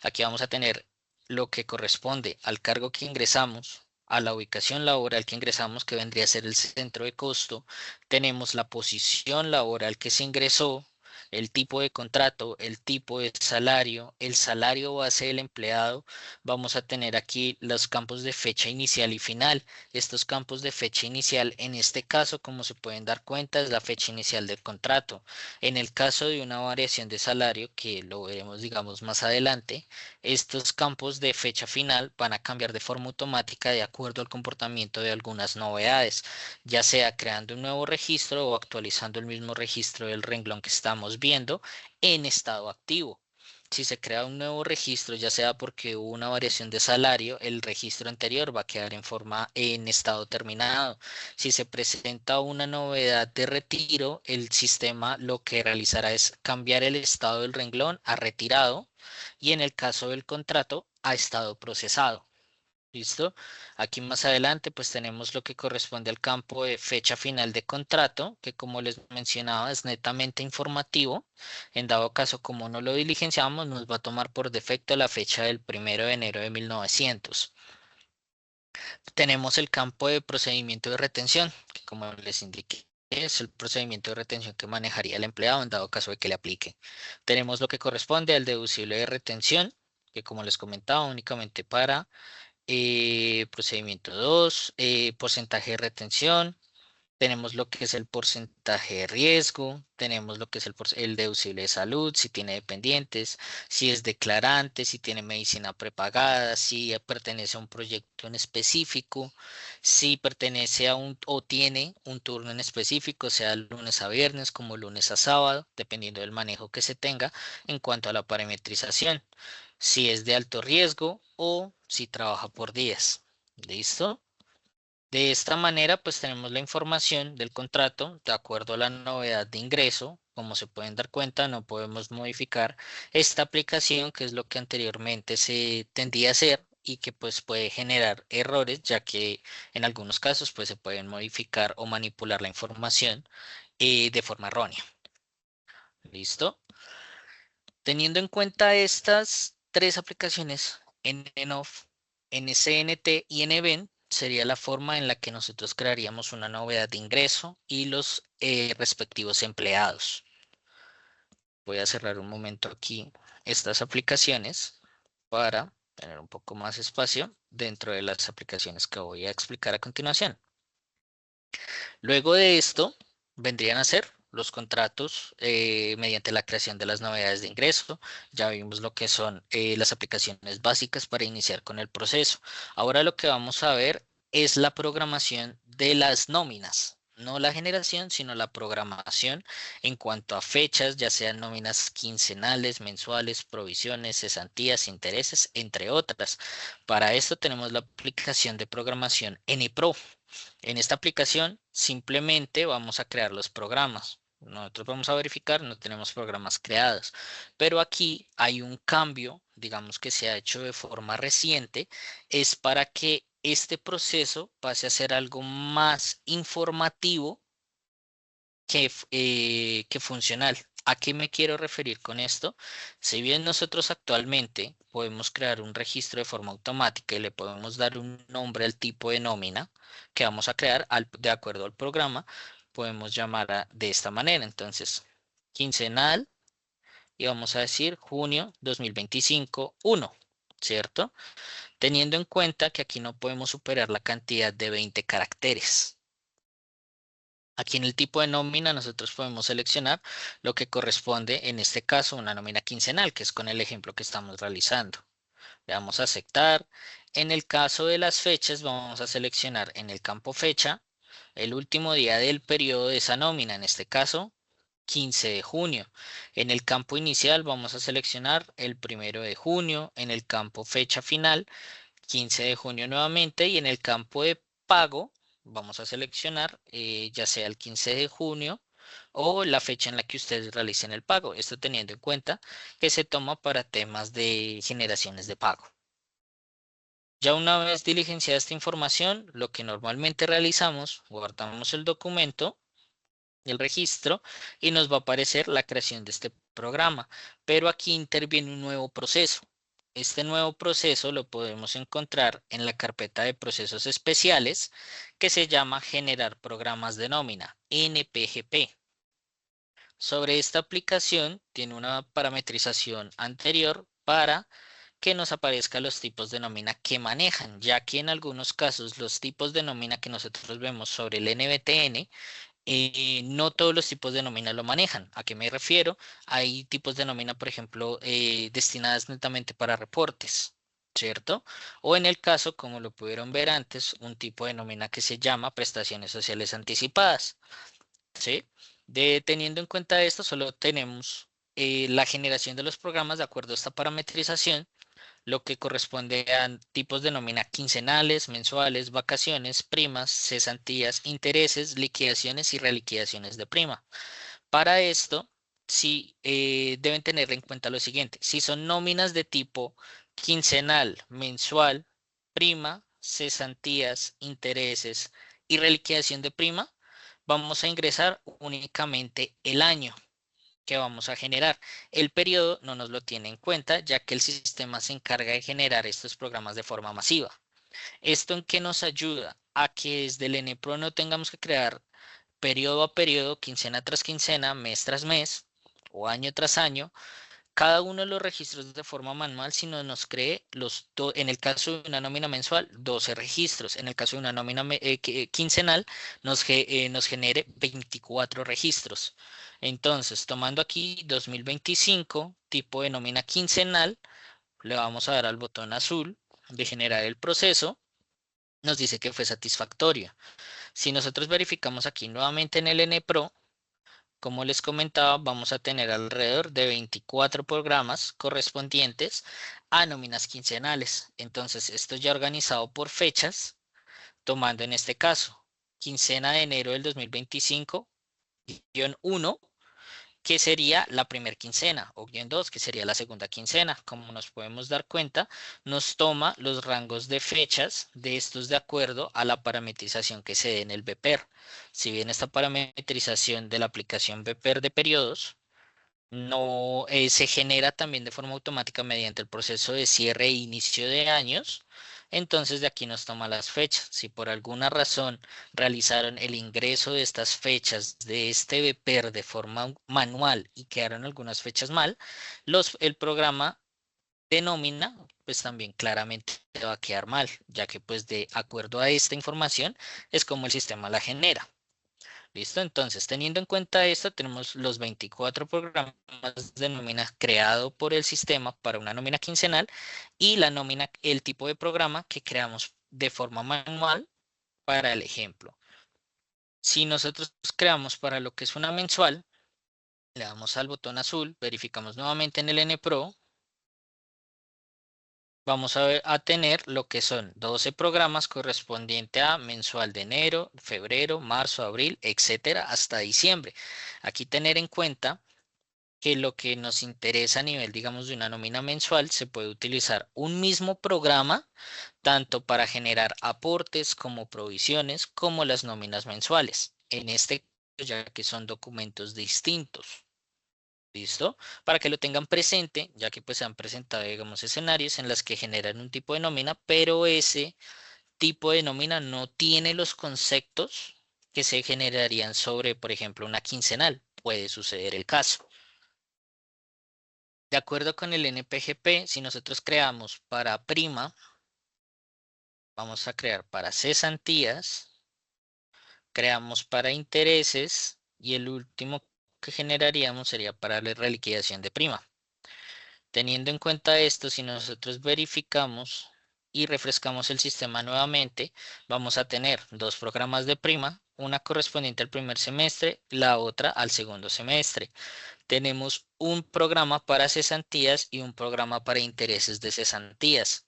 Aquí vamos a tener lo que corresponde al cargo que ingresamos, a la ubicación laboral que ingresamos, que vendría a ser el centro de costo. Tenemos la posición laboral que se ingresó, el tipo de contrato, el tipo de salario, el salario base del empleado. Vamos a tener aquí los campos de fecha inicial y final. Estos campos de fecha inicial, en este caso, como se pueden dar cuenta, es la fecha inicial del contrato. En el caso de una variación de salario, que lo veremos, digamos, más adelante, estos campos de fecha final van a cambiar de forma automática de acuerdo al comportamiento de algunas novedades, ya sea creando un nuevo registro o actualizando el mismo registro del renglón que estamos viendo en estado activo. Si se crea un nuevo registro, ya sea porque hubo una variación de salario, el registro anterior va a quedar en estado terminado. Si se presenta una novedad de retiro, el sistema lo que realizará es cambiar el estado del renglón a retirado y en el caso del contrato a estado procesado. ¿Listo? Aquí más adelante pues tenemos lo que corresponde al campo de fecha final de contrato, que como les mencionaba es netamente informativo. En dado caso, como no lo diligenciamos, nos va a tomar por defecto la fecha del 1 de enero de 1900. Tenemos el campo de procedimiento de retención, que como les indiqué, es el procedimiento de retención que manejaría el empleado en dado caso de que le aplique. Tenemos lo que corresponde al deducible de retención, que como les comentaba, únicamente para procedimiento 2, porcentaje de retención, tenemos lo que es el porcentaje de riesgo, tenemos lo que es el deducible de salud, si tiene dependientes, si es declarante, si tiene medicina prepagada, si pertenece a un proyecto en específico, si pertenece a un o tiene un turno en específico, sea lunes a viernes como lunes a sábado, dependiendo del manejo que se tenga en cuanto a la parametrización, si es de alto riesgo o si trabaja por días. ¿Listo? De esta manera, pues tenemos la información del contrato de acuerdo a la novedad de ingreso. Como se pueden dar cuenta, no podemos modificar esta aplicación, que es lo que anteriormente se tendía a hacer y que pues puede generar errores, ya que en algunos casos pues se pueden modificar o manipular la información de forma errónea. ¿Listo? Teniendo en cuenta estas tres aplicaciones, NNOF, NCNT y NBEN, sería la forma en la que nosotros crearíamos una novedad de ingreso y los respectivos empleados. Voy a cerrar un momento aquí estas aplicaciones para tener un poco más espacio dentro de las aplicaciones que voy a explicar a continuación. Luego de esto, vendrían a ser los contratos mediante la creación de las novedades de ingreso. Ya vimos lo que son las aplicaciones básicas para iniciar con el proceso. Ahora lo que vamos a ver es la programación de las nóminas. No la generación, sino la programación en cuanto a fechas, ya sean nóminas quincenales, mensuales, provisiones, cesantías, intereses, entre otras. Para esto tenemos la aplicación de programación NPRO. En esta aplicación simplemente vamos a crear los programas. Nosotros vamos a verificar, no tenemos programas creados, pero aquí hay un cambio, digamos que se ha hecho de forma reciente, es para que este proceso pase a ser algo más informativo que funcional. ¿A qué me quiero referir con esto? Si bien nosotros actualmente podemos crear un registro de forma automática y le podemos dar un nombre al tipo de nómina que vamos a crear de acuerdo al programa, podemos llamar de esta manera. Entonces, quincenal y vamos a decir junio 2025 1, ¿cierto? Teniendo en cuenta que aquí no podemos superar la cantidad de 20 caracteres. Aquí en el tipo de nómina nosotros podemos seleccionar lo que corresponde, en este caso, una nómina quincenal, que es con el ejemplo que estamos realizando. Le damos a aceptar. En el caso de las fechas, vamos a seleccionar en el campo fecha el último día del periodo de esa nómina, en este caso, 15 de junio. En el campo inicial vamos a seleccionar el 1 de junio. En el campo fecha final, 15 de junio nuevamente y en el campo de pago vamos a seleccionar ya sea el 15 de junio o la fecha en la que ustedes realicen el pago. Esto teniendo en cuenta que se toma para temas de generaciones de pago. Ya una vez diligenciada esta información, lo que normalmente realizamos, guardamos el documento, el registro y nos va a aparecer la creación de este programa. Pero aquí interviene un nuevo proceso. Este nuevo proceso lo podemos encontrar en la carpeta de procesos especiales que se llama Generar programas de nómina, NPGP. Sobre esta aplicación tiene una parametrización anterior para que nos aparezcan los tipos de nómina que manejan, ya que en algunos casos los tipos de nómina que nosotros vemos sobre el NBTN, no todos los tipos de nómina lo manejan. ¿A qué me refiero? Hay tipos de nómina, por ejemplo, destinadas netamente para reportes, ¿cierto? O en el caso, como lo pudieron ver antes, un tipo de nómina que se llama prestaciones sociales anticipadas, ¿sí? Teniendo en cuenta esto, solo tenemos la generación de los programas de acuerdo a esta parametrización, lo que corresponde a tipos de nómina quincenales, mensuales, vacaciones, primas, cesantías, intereses, liquidaciones y reliquidaciones de prima. Para esto, sí deben tener en cuenta lo siguiente. Si son nóminas de tipo quincenal, mensual, prima, cesantías, intereses y reliquidación de prima, vamos a ingresar únicamente el año que vamos a generar. El periodo no nos lo tiene en cuenta, ya que el sistema se encarga de generar estos programas de forma masiva. ¿Esto en qué nos ayuda? A que desde el NPRO no tengamos que crear periodo a periodo, quincena tras quincena, mes tras mes o año tras año, cada uno de los registros de forma manual, sino nos cree en el caso de una nómina mensual, 12 registros. En el caso de una nómina quincenal, nos genere 24 registros. Entonces, tomando aquí 2025, tipo de nómina quincenal, le vamos a dar al botón azul de generar el proceso. Nos dice que fue satisfactorio. Si nosotros verificamos aquí nuevamente en el NPRO, como les comentaba, vamos a tener alrededor de 24 programas correspondientes a nóminas quincenales. Entonces, esto ya organizado por fechas, tomando en este caso quincena de enero del 2025, guión 1, que sería la primera quincena, o guión 2, que sería la segunda quincena. Como nos podemos dar cuenta, nos toma los rangos de fechas de estos de acuerdo a la parametrización que se dé en el BPER. Si bien esta parametrización de la aplicación BPER de periodos no se genera también de forma automática mediante el proceso de cierre e inicio de años. Entonces de aquí nos toma las fechas. Si por alguna razón realizaron el ingreso de estas fechas de este BPER de forma manual y quedaron algunas fechas mal, el programa de nómina pues también claramente va a quedar mal, ya que pues de acuerdo a esta información es como el sistema la genera. ¿Listo? Entonces, teniendo en cuenta esto, tenemos los 24 programas de nómina creado por el sistema para una nómina quincenal y la nómina, el tipo de programa que creamos de forma manual para el ejemplo. Si nosotros creamos para lo que es una mensual, le damos al botón azul, verificamos nuevamente en el NPRO, vamos a tener lo que son 12 programas correspondiente a mensual de enero, febrero, marzo, abril, etcétera, hasta diciembre. Aquí tener en cuenta que lo que nos interesa a nivel, digamos, de una nómina mensual, se puede utilizar un mismo programa tanto para generar aportes como provisiones, como las nóminas mensuales. En este caso, ya que son documentos distintos. ¿Listo? Para que lo tengan presente, ya que pues se han presentado, digamos, escenarios en los que generan un tipo de nómina, pero ese tipo de nómina no tiene los conceptos que se generarían sobre, por ejemplo, una quincenal. Puede suceder el caso. De acuerdo con el NPGP, si nosotros creamos para prima, vamos a crear para cesantías, creamos para intereses y el último que generaríamos sería para la reliquidación de prima. Teniendo en cuenta esto, si nosotros verificamos y refrescamos el sistema nuevamente, vamos a tener dos programas de prima, una correspondiente al primer semestre, la otra al segundo semestre. Tenemos un programa para cesantías y un programa para intereses de cesantías.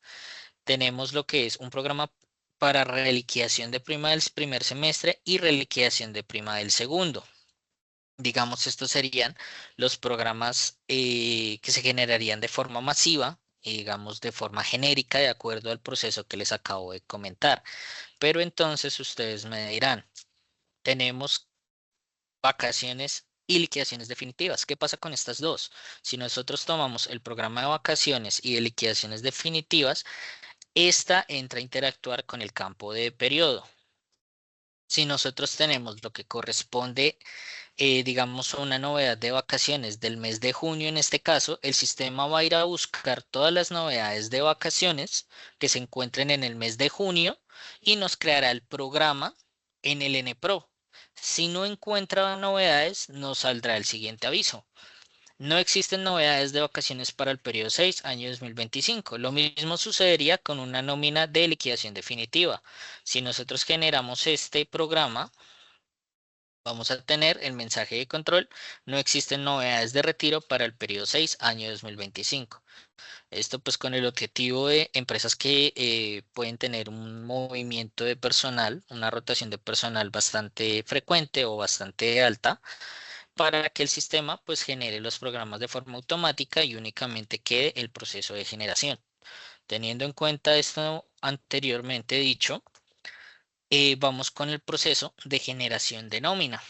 Tenemos lo que es un programa para reliquidación de prima del primer semestre y reliquidación de prima del segundo. Digamos, estos serían los programas que se generarían de forma masiva, y digamos, de forma genérica, de acuerdo al proceso que les acabo de comentar. Pero entonces ustedes me dirán, tenemos vacaciones y liquidaciones definitivas. ¿Qué pasa con estas dos? Si nosotros tomamos el programa de vacaciones y de liquidaciones definitivas, esta entra a interactuar con el campo de periodo. Si nosotros tenemos lo que corresponde digamos, una novedad de vacaciones del mes de junio, en este caso, el sistema va a ir a buscar todas las novedades de vacaciones que se encuentren en el mes de junio y nos creará el programa en el NPRO. Si no encuentra novedades, nos saldrá el siguiente aviso. No existen novedades de vacaciones para el periodo 6, año 2025. Lo mismo sucedería con una nómina de liquidación definitiva. Si nosotros generamos este programa, vamos a tener el mensaje de control. No existen novedades de retiro para el periodo 6, año 2025. Esto pues con el objetivo de empresas que pueden tener un movimiento de personal, una rotación de personal bastante frecuente o bastante alta, para que el sistema pues genere los programas de forma automática y únicamente quede el proceso de generación. Teniendo en cuenta esto anteriormente dicho, vamos con el proceso de generación de nómina.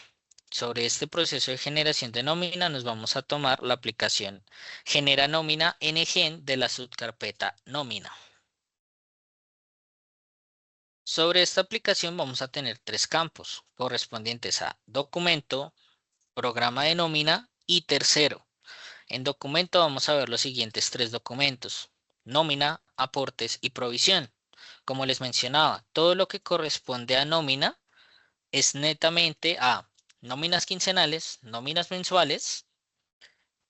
Sobre este proceso de generación de nómina nos vamos a tomar la aplicación Genera nómina NGen de la subcarpeta nómina. Sobre esta aplicación vamos a tener tres campos correspondientes a documento, programa de nómina y tercero. En documento vamos a ver los siguientes tres documentos: nómina, aportes y provisión. Como les mencionaba, todo lo que corresponde a nómina es netamente a nóminas quincenales, nóminas mensuales,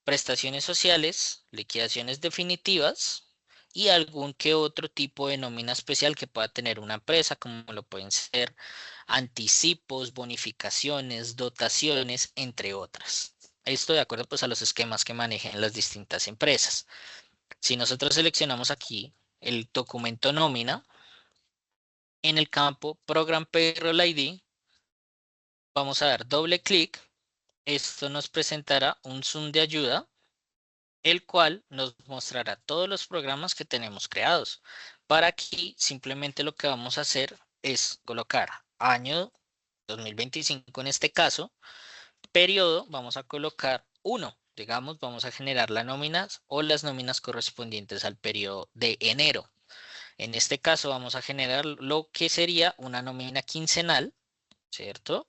prestaciones sociales, liquidaciones definitivas y algún que otro tipo de nómina especial que pueda tener una empresa, como lo pueden ser anticipos, bonificaciones, dotaciones, entre otras. Esto de acuerdo pues a los esquemas que manejen las distintas empresas. Si nosotros seleccionamos aquí el documento nómina, en el campo Program Payroll ID, vamos a dar doble clic. Esto nos presentará un zoom de ayuda, el cual nos mostrará todos los programas que tenemos creados. Para aquí, simplemente lo que vamos a hacer es colocar año 2025 en este caso, periodo, vamos a colocar 1. Digamos, vamos a generar las nóminas o las nóminas correspondientes al periodo de enero. En este caso vamos a generar lo que sería una nómina quincenal, ¿cierto?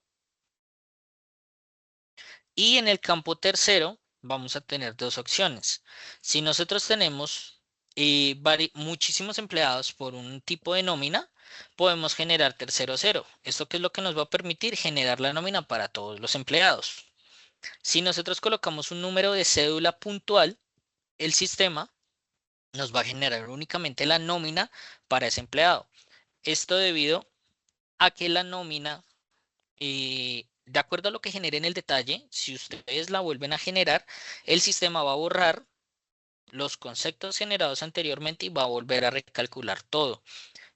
Y en el campo tercero vamos a tener dos opciones. Si nosotros tenemos muchísimos empleados por un tipo de nómina, podemos generar tercero cero. ¿Esto qué es lo que nos va a permitir? Generar la nómina para todos los empleados. Si nosotros colocamos un número de cédula puntual, el sistema nos va a generar únicamente la nómina para ese empleado. Esto debido a que la nómina, de acuerdo a lo que genere en el detalle, si ustedes la vuelven a generar, el sistema va a borrar los conceptos generados anteriormente y va a volver a recalcular todo.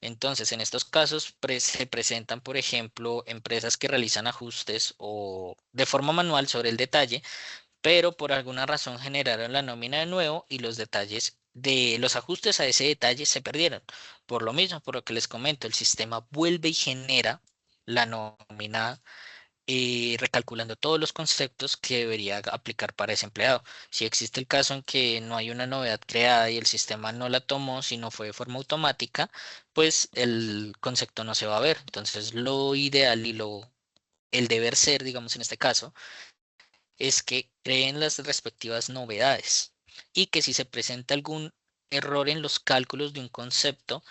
Entonces, en estos casos se presentan, por ejemplo, empresas que realizan ajustes o de forma manual sobre el detalle, pero por alguna razón generaron la nómina de nuevo y los detalles de los ajustes a ese detalle se perdieron. Por lo mismo, por lo que les comento, el sistema vuelve y genera la nómina, recalculando todos los conceptos que debería aplicar para ese empleado. Si existe el caso en que no hay una novedad creada y el sistema no la tomó, sino fue de forma automática, pues el concepto no se va a ver. Entonces, lo ideal y el deber ser, digamos en este caso, es que creen las respectivas novedades y que si se presenta algún error en los cálculos de un concepto,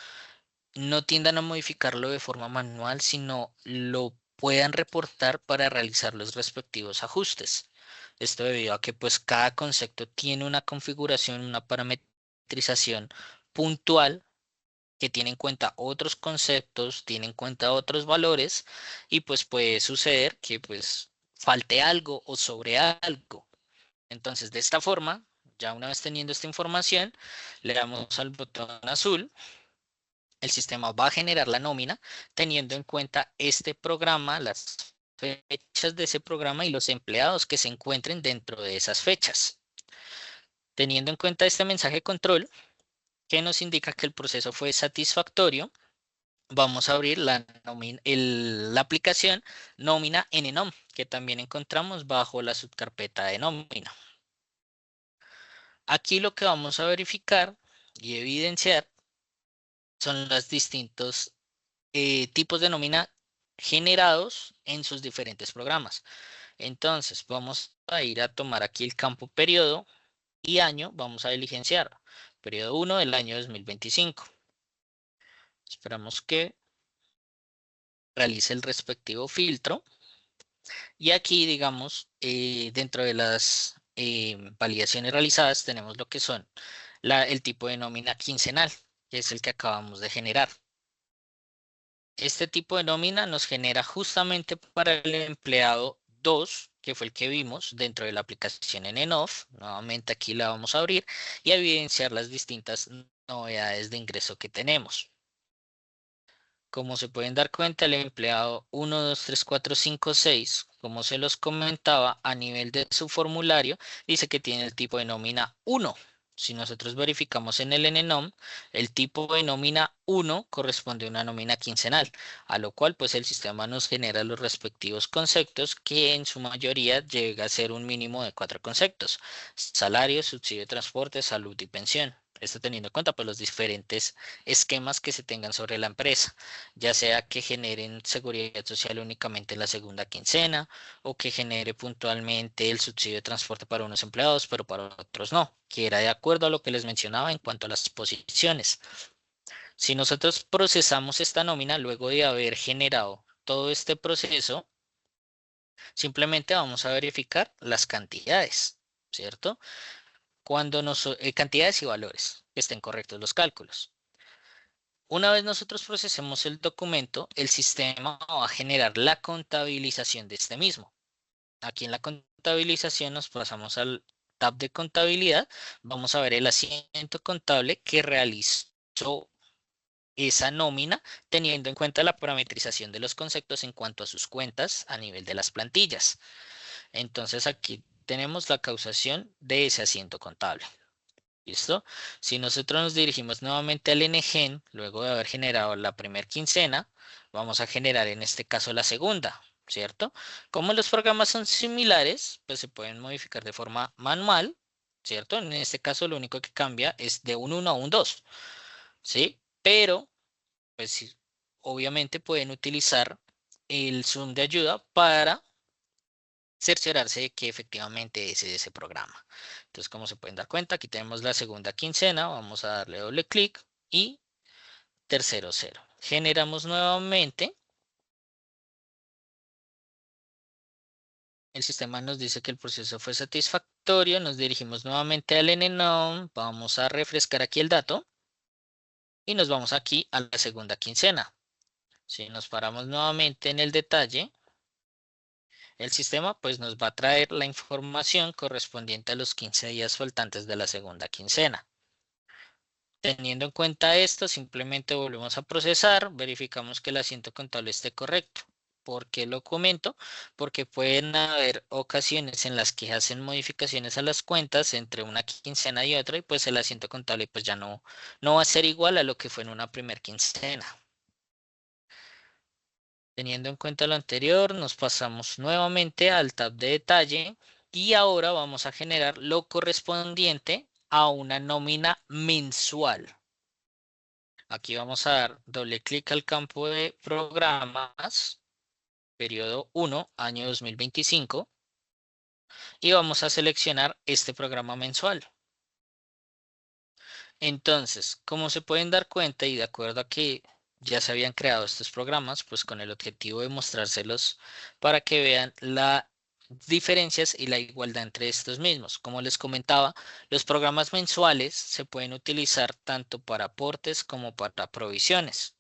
no tiendan a modificarlo de forma manual, sino lo puedan reportar para realizar los respectivos ajustes. Esto debido a que pues cada concepto tiene una configuración, una parametrización puntual que tiene en cuenta otros conceptos, tiene en cuenta otros valores y pues puede suceder que pues falte algo o sobre algo. Entonces, de esta forma, ya una vez teniendo esta información, le damos al botón azul. El sistema va a generar la nómina teniendo en cuenta este programa, las fechas de ese programa y los empleados que se encuentren dentro de esas fechas. Teniendo en cuenta este mensaje de control que nos indica que el proceso fue satisfactorio, vamos a abrir la aplicación nómina NNOM, que también encontramos bajo la subcarpeta de nómina. Aquí lo que vamos a verificar y evidenciar son los distintos tipos de nómina generados en sus diferentes programas. Entonces, vamos a ir a tomar aquí el campo periodo y año, vamos a diligenciar. Periodo 1 del año 2025. Esperamos que realice el respectivo filtro. Y aquí, digamos, dentro de las validaciones realizadas tenemos lo que son el tipo de nómina quincenal, que es el que acabamos de generar. Este tipo de nómina nos genera justamente para el empleado 2, que fue el que vimos dentro de la aplicación en ENOF. Nuevamente aquí la vamos a abrir y a evidenciar las distintas novedades de ingreso que tenemos. Como se pueden dar cuenta, el empleado 1, 2, 3, 4, 5, 6, como se los comentaba, a nivel de su formulario, dice que tiene el tipo de nómina 1. Si nosotros verificamos en el NNOM, el tipo de nómina 1 corresponde a una nómina quincenal, a lo cual pues el sistema nos genera los respectivos conceptos que en su mayoría llega a ser un mínimo de 4 conceptos: salario, subsidio de transporte, salud y pensión. Esto teniendo en cuenta pues los diferentes esquemas que se tengan sobre la empresa, ya sea que generen seguridad social únicamente en la segunda quincena o que genere puntualmente el subsidio de transporte para unos empleados, pero para otros no, que era de acuerdo a lo que les mencionaba en cuanto a las posiciones. Si nosotros procesamos esta nómina luego de haber generado todo este proceso, simplemente vamos a verificar las cantidades, ¿cierto? Cantidades y valores, que estén correctos los cálculos. Una vez nosotros procesemos el documento, el sistema va a generar la contabilización de este mismo. Aquí en la contabilización nos pasamos al tab de contabilidad. Vamos a ver el asiento contable que realizó esa nómina, teniendo en cuenta la parametrización de los conceptos en cuanto a sus cuentas a nivel de las plantillas. Entonces aquí tenemos la causación de ese asiento contable. ¿Listo? Si nosotros nos dirigimos nuevamente al NGEN, luego de haber generado la primera quincena, vamos a generar en este caso la segunda, ¿cierto? Como los programas son similares, pues se pueden modificar de forma manual, ¿cierto? En este caso lo único que cambia es de un 1 a un 2, ¿sí? Pero, pues sí, obviamente pueden utilizar el Zoom de ayuda para cerciorarse de que efectivamente es ese programa. Entonces, como se pueden dar cuenta, aquí tenemos la segunda quincena, vamos a darle doble clic y tercero cero. Generamos nuevamente. El sistema nos dice que el proceso fue satisfactorio, nos dirigimos nuevamente al NNOM, vamos a refrescar aquí el dato y nos vamos aquí a la segunda quincena. Si nos paramos nuevamente en el detalle, el sistema pues nos va a traer la información correspondiente a los 15 días faltantes de la segunda quincena. Teniendo en cuenta esto, simplemente volvemos a procesar, verificamos que el asiento contable esté correcto. ¿Por qué lo comento? Porque pueden haber ocasiones en las que hacen modificaciones a las cuentas entre una quincena y otra y pues el asiento contable pues ya no va a ser igual a lo que fue en una primer quincena. Teniendo en cuenta lo anterior, nos pasamos nuevamente al tab de detalle y ahora vamos a generar lo correspondiente a una nómina mensual. Aquí vamos a dar doble clic al campo de programas, periodo 1, año 2025, y vamos a seleccionar este programa mensual. Entonces, como se pueden dar cuenta y de acuerdo a que ya se habían creado estos programas, pues con el objetivo de mostrárselos para que vean las diferencias y la igualdad entre estos mismos. Como les comentaba, los programas mensuales se pueden utilizar tanto para aportes como para provisiones.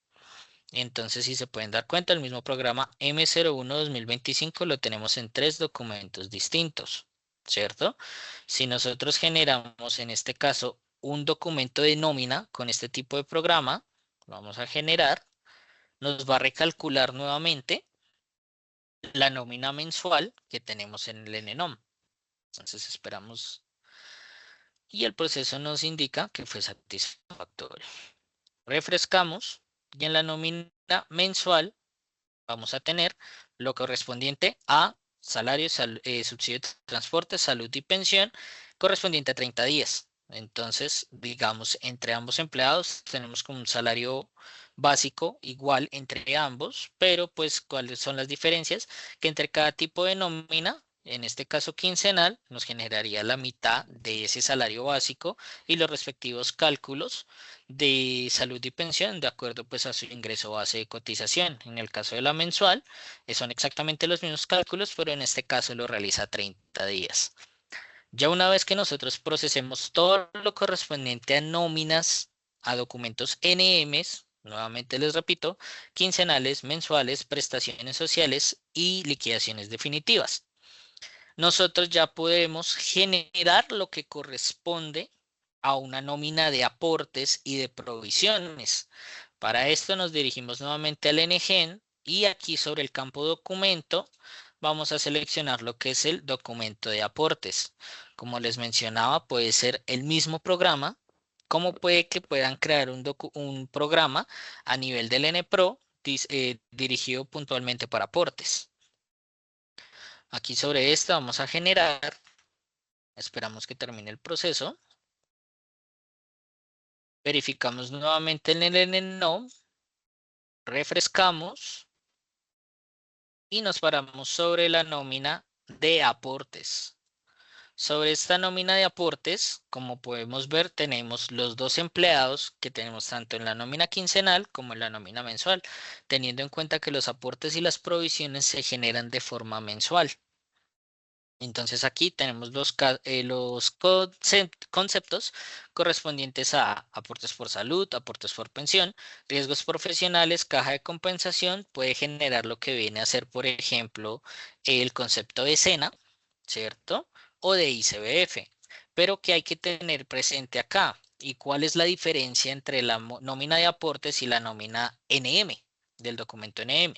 Entonces, si se pueden dar cuenta, el mismo programa M01-2025 lo tenemos en 3 documentos distintos, ¿cierto? Si nosotros generamos en este caso un documento de nómina con este tipo de programa, vamos a generar, nos va a recalcular nuevamente la nómina mensual que tenemos en el NNOM. Entonces esperamos y el proceso nos indica que fue satisfactorio. Refrescamos y en la nómina mensual vamos a tener lo correspondiente a salario, subsidio de transporte, salud y pensión, correspondiente a 30 días. Entonces, digamos, entre ambos empleados tenemos como un salario básico igual entre ambos, pero pues cuáles son las diferencias, que entre cada tipo de nómina en este caso quincenal, nos generaría la mitad de ese salario básico y los respectivos cálculos de salud y pensión de acuerdo pues a su ingreso base de cotización. En el caso de la mensual, son exactamente los mismos cálculos, pero en este caso lo realiza a 30 días. Ya una vez que nosotros procesemos todo lo correspondiente a nóminas, a documentos NMs, nuevamente les repito, quincenales, mensuales, prestaciones sociales y liquidaciones definitivas, nosotros ya podemos generar lo que corresponde a una nómina de aportes y de provisiones. Para esto nos dirigimos nuevamente al NGEN y aquí sobre el campo documento vamos a seleccionar lo que es el documento de aportes. Como les mencionaba, puede ser el mismo programa, como puede que puedan crear un programa a nivel del NPRO dirigido puntualmente para aportes. Aquí sobre esto vamos a generar, esperamos que termine el proceso. Verificamos nuevamente en el no, refrescamos y nos paramos sobre la nómina de aportes. Sobre esta nómina de aportes, como podemos ver, tenemos los dos empleados que tenemos tanto en la nómina quincenal como en la nómina mensual, teniendo en cuenta que los aportes y las provisiones se generan de forma mensual. Entonces aquí tenemos los conceptos correspondientes a aportes por salud, aportes por pensión, riesgos profesionales, caja de compensación, puede generar lo que viene a ser, por ejemplo, el concepto de SENA, ¿cierto? O de ICBF. Pero ¿qué hay que tener presente acá? ¿Y cuál es la diferencia entre la nómina de aportes y la nómina NM del documento NM?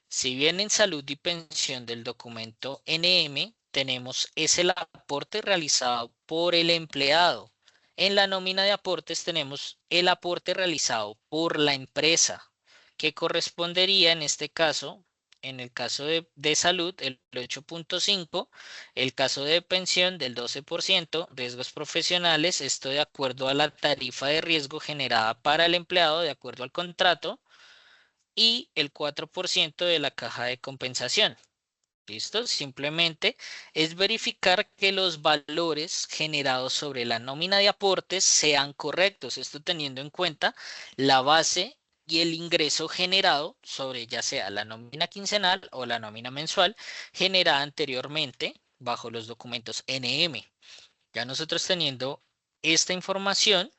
Si bien en salud y pensión del documento NM tenemos es el aporte realizado por el empleado. En la nómina de aportes tenemos el aporte realizado por la empresa, que correspondería en este caso, en el caso de salud, el 8.5, el caso de pensión del 12%, riesgos profesionales, esto de acuerdo a la tarifa de riesgo generada para el empleado de acuerdo al contrato y el 4% de la caja de compensación. ¿Listo? Simplemente es verificar que los valores generados sobre la nómina de aportes sean correctos. Esto teniendo en cuenta la base y el ingreso generado sobre ya sea la nómina quincenal o la nómina mensual generada anteriormente bajo los documentos NM. Ya nosotros teniendo esta información,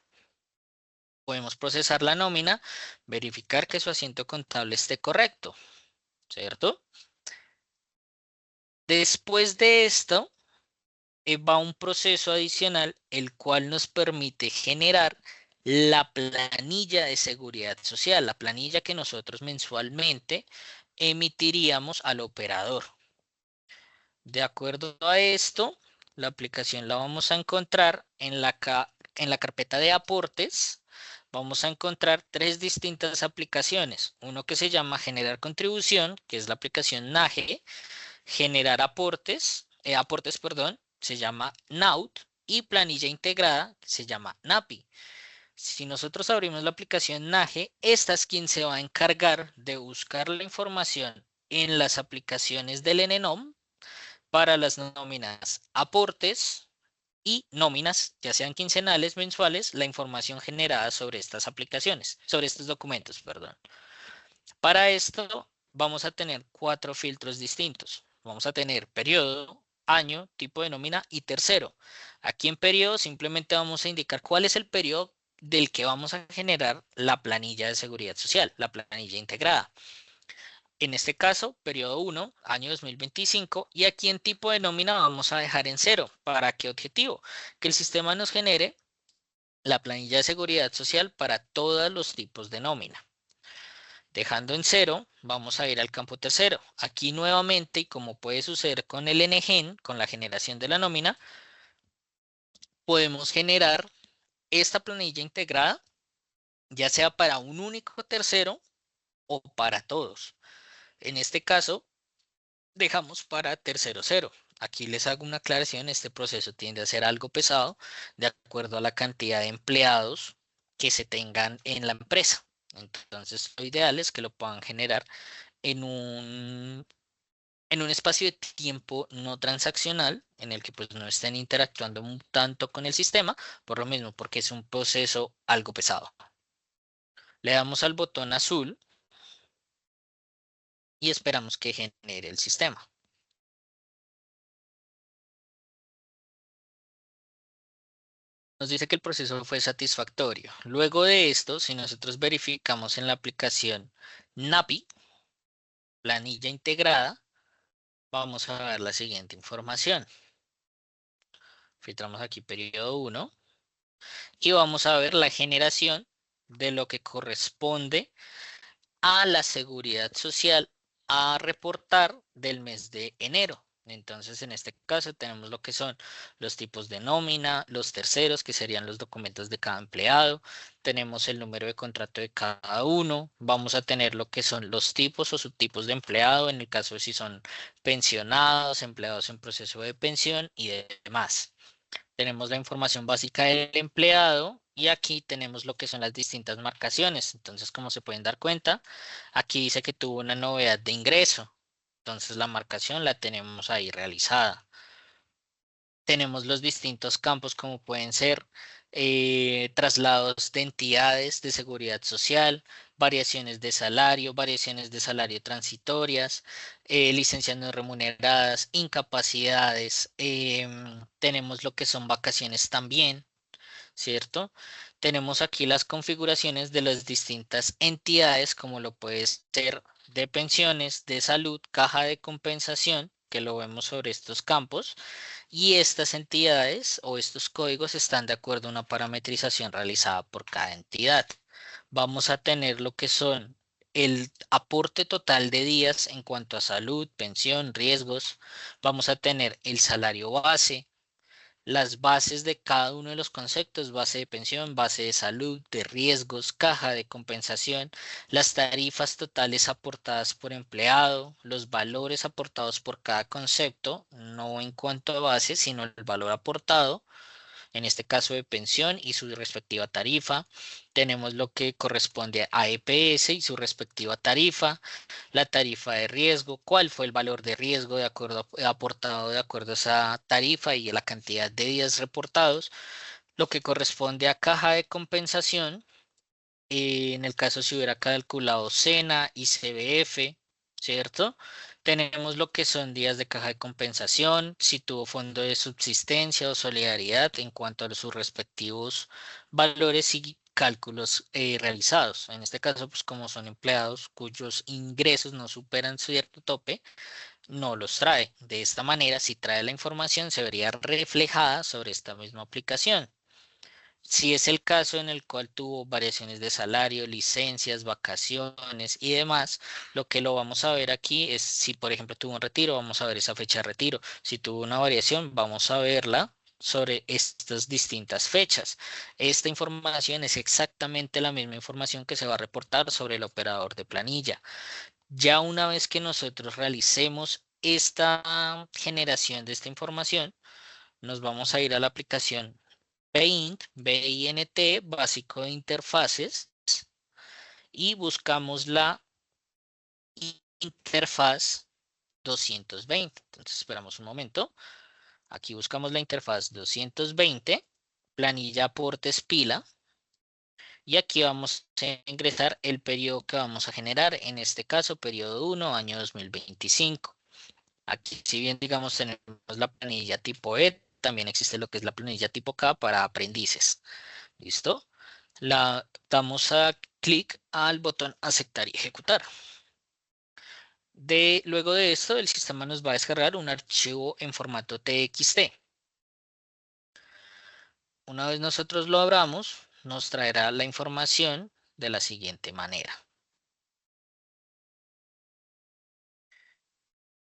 podemos procesar la nómina, verificar que su asiento contable esté correcto, ¿cierto? Después de esto, va un proceso adicional, el cual nos permite generar la planilla de seguridad social, la planilla que nosotros mensualmente emitiríamos al operador. De acuerdo a esto, la aplicación la vamos a encontrar en la carpeta de aportes. Vamos a encontrar tres distintas aplicaciones. Uno que se llama generar contribución, que es la aplicación NAGE, generar aportes, perdón, se llama NAUT y planilla integrada, que se llama NAPI. Si nosotros abrimos la aplicación NAGE, esta es quien se va a encargar de buscar la información en las aplicaciones del ENENOM para las nóminas aportes y nóminas, ya sean quincenales, mensuales, la información generada sobre estas aplicaciones, sobre estos documentos, perdón. Para esto vamos a tener cuatro filtros distintos. Vamos a tener periodo, año, tipo de nómina y tercero. Aquí en periodo simplemente vamos a indicar cuál es el periodo del que vamos a generar la planilla de seguridad social, la planilla integrada. En este caso, periodo 1, año 2025, y aquí en tipo de nómina vamos a dejar en cero. ¿Para qué objetivo? Que el sistema nos genere la planilla de seguridad social para todos los tipos de nómina. Dejando en cero, vamos a ir al campo tercero. Aquí nuevamente, y como puede suceder con el NGEN, con la generación de la nómina, podemos generar esta planilla integrada, ya sea para un único tercero o para todos. En este caso, dejamos para tercero cero. Aquí les hago una aclaración, este proceso tiende a ser algo pesado de acuerdo a la cantidad de empleados que se tengan en la empresa. Entonces, lo ideal es que lo puedan generar en un en un espacio de tiempo no transaccional en el que pues no estén interactuando tanto con el sistema, por lo mismo, porque es un proceso algo pesado. Le damos al botón azul y esperamos que genere el sistema. Nos dice que el proceso fue satisfactorio. Luego de esto, si nosotros verificamos en la aplicación NAPI, planilla integrada, vamos a ver la siguiente información. Filtramos aquí periodo 1 y vamos a ver la generación de lo que corresponde a la seguridad social a reportar del mes de enero. Entonces, en este caso tenemos lo que son los tipos de nómina, los terceros, que serían los documentos de cada empleado, tenemos el número de contrato de cada uno, vamos a tener lo que son los tipos o subtipos de empleado, en el caso de si son pensionados, empleados en proceso de pensión y demás. Tenemos la información básica del empleado y aquí tenemos lo que son las distintas marcaciones. Entonces, como se pueden dar cuenta, aquí dice que tuvo una novedad de ingreso. Entonces, la marcación la tenemos ahí realizada. Tenemos los distintos campos como pueden ser traslados de entidades de seguridad social, variaciones de salario transitorias, licencias no remuneradas, incapacidades, tenemos lo que son vacaciones también, ¿cierto? Tenemos aquí las configuraciones de las distintas entidades, como lo puede ser de pensiones, de salud, caja de compensación, que lo vemos sobre estos campos, y estas entidades o estos códigos están de acuerdo a una parametrización realizada por cada entidad. Vamos a tener lo que son el aporte total de días en cuanto a salud, pensión, riesgos. Vamos a tener el salario base, las bases de cada uno de los conceptos, base de pensión, base de salud, de riesgos, caja de compensación, las tarifas totales aportadas por empleado, los valores aportados por cada concepto, no en cuanto a base, sino el valor aportado, en este caso de pensión y su respectiva tarifa. Tenemos lo que corresponde a EPS y su respectiva tarifa, la tarifa de riesgo, cuál fue el valor de riesgo de acuerdo aportado de acuerdo a esa tarifa y la cantidad de días reportados, lo que corresponde a caja de compensación, en el caso si hubiera calculado SENA y CBF, ¿cierto? Tenemos lo que son días de caja de compensación, si tuvo fondo de subsistencia o solidaridad en cuanto a sus respectivos valores y cálculos realizados. En este caso, pues como son empleados cuyos ingresos no superan cierto tope, no los trae. De esta manera, si trae la información, se vería reflejada sobre esta misma aplicación. Si es el caso en el cual tuvo variaciones de salario, licencias, vacaciones y demás, lo que lo vamos a ver aquí es si, por ejemplo, tuvo un retiro, vamos a ver esa fecha de retiro. Si tuvo una variación, vamos a verla sobre estas distintas fechas. Esta información es exactamente la misma información que se va a reportar sobre el operador de planilla. Ya una vez que nosotros realicemos esta generación de esta información, nos vamos a ir a la aplicación BINT, básico de interfaces, y buscamos la interfaz 220. Entonces esperamos un momento. Aquí buscamos la interfaz 220, planilla aportes pila, y aquí vamos a ingresar el periodo que vamos a generar, en este caso periodo 1, año 2025. Aquí, si bien digamos tenemos la planilla tipo E, también existe lo que es la planilla tipo K para aprendices. ¿Listo? La damos a clic al botón aceptar y ejecutar. Luego de esto, el sistema nos va a descargar un archivo en formato TXT. Una vez nosotros lo abramos, nos traerá la información de la siguiente manera.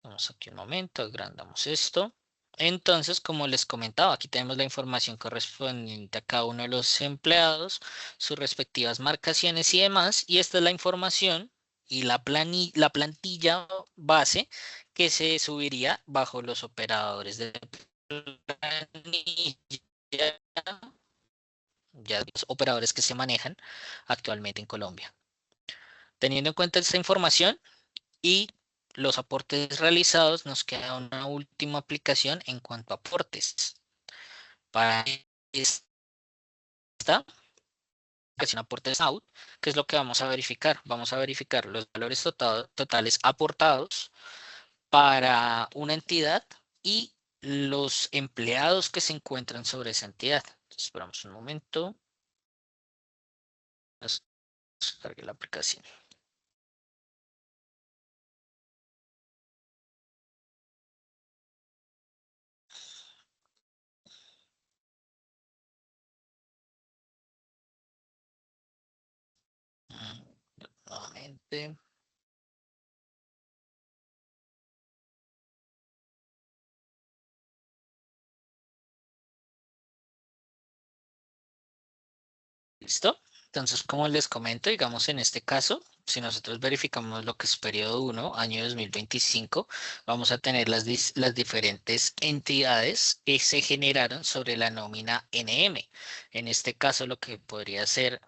Vamos aquí un momento, agrandamos esto. Entonces, como les comentaba, aquí tenemos la información correspondiente a cada uno de los empleados, sus respectivas marcaciones y demás. Y esta es la información y la plantilla base que se subiría bajo los operadores de planilla, ya los operadores que se manejan actualmente en Colombia. Teniendo en cuenta esta información y los aportes realizados, nos queda una última aplicación en cuanto a aportes. Para esta aplicación aportes out, ¿qué es lo que vamos a verificar? Vamos a verificar los valores totales aportados para una entidad y los empleados que se encuentran sobre esa entidad. Entonces, esperamos un momento. Descargue la aplicación. Nuevamente. ¿Listo? Entonces, como les comento, digamos en este caso, si nosotros verificamos lo que es periodo 1, año 2025, vamos a tener las diferentes entidades que se generaron sobre la nómina NM. En este caso, lo que podría ser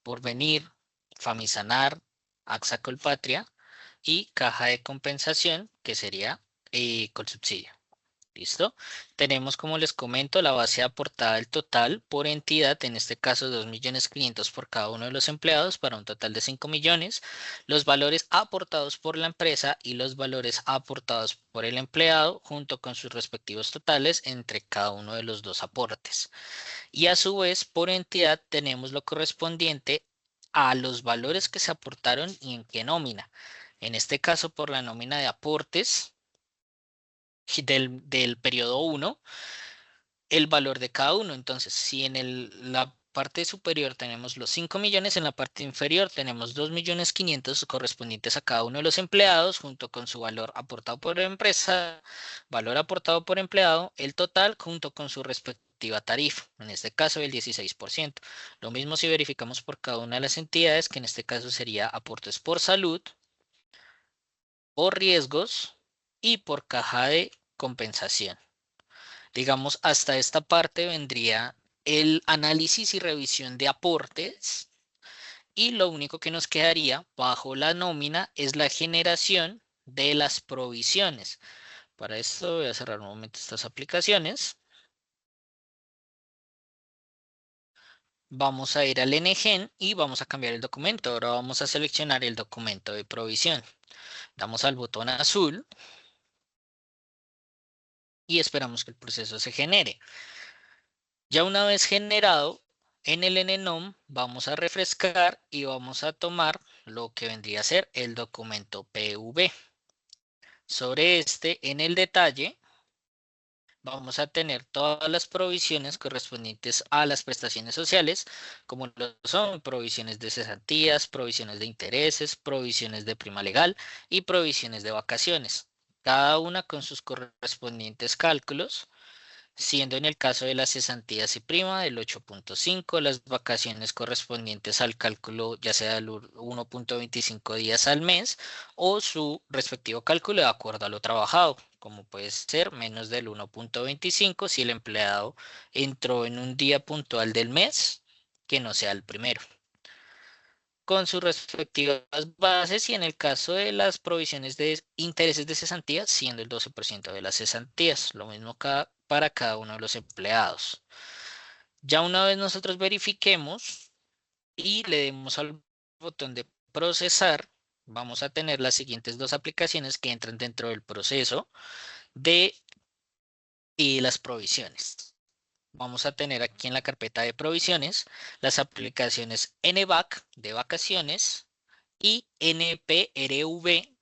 Porvenir, Famisanar, AXA Colpatria y Caja de Compensación, que sería Colsubsidio. ¿Listo? Tenemos, como les comento, la base aportada del total por entidad, en este caso 2.500.000 por cada uno de los empleados, para un total de 5 millones. Los valores aportados por la empresa y los valores aportados por el empleado, junto con sus respectivos totales entre cada uno de los dos aportes. Y a su vez, por entidad, tenemos lo correspondiente a los valores que se aportaron y en qué nómina. En este caso, por la nómina de aportes del periodo 1, el valor de cada uno. Entonces, si en la parte superior tenemos los 5 millones, en la parte inferior tenemos 2.500.000 correspondientes a cada uno de los empleados, junto con su valor aportado por empresa, valor aportado por empleado, el total junto con su respectiva tarifa, en este caso el 16%. Lo mismo si verificamos por cada una de las entidades, que en este caso sería aportes por salud, por riesgos y por caja de compensación. Digamos, hasta esta parte vendría el análisis y revisión de aportes, y lo único que nos quedaría bajo la nómina es la generación de las provisiones. Para esto voy a cerrar un momento estas aplicaciones. Vamos a ir al NGen y vamos a cambiar el documento. Ahora vamos a seleccionar el documento de provisión. Damos al botón azul y esperamos que el proceso se genere. Ya una vez generado, en el NNOM vamos a refrescar y vamos a tomar lo que vendría a ser el documento PV. Sobre este, en el detalle, vamos a tener todas las provisiones correspondientes a las prestaciones sociales, como lo son provisiones de cesantías, provisiones de intereses, provisiones de prima legal y provisiones de vacaciones, cada una con sus correspondientes cálculos, siendo en el caso de las cesantías y prima del 8.5, las vacaciones correspondientes al cálculo ya sea del 1.25 días al mes o su respectivo cálculo de acuerdo a lo trabajado, como puede ser menos del 1.25 si el empleado entró en un día puntual del mes que no sea el primero, con sus respectivas bases, y en el caso de las provisiones de intereses de cesantía, siendo el 12% de las cesantías, lo mismo para cada uno de los empleados. Ya una vez nosotros verifiquemos y le demos al botón de procesar, vamos a tener las siguientes dos aplicaciones que entran dentro del proceso de las provisiones. Vamos a tener aquí en la carpeta de provisiones las aplicaciones NVAC de vacaciones y NPRV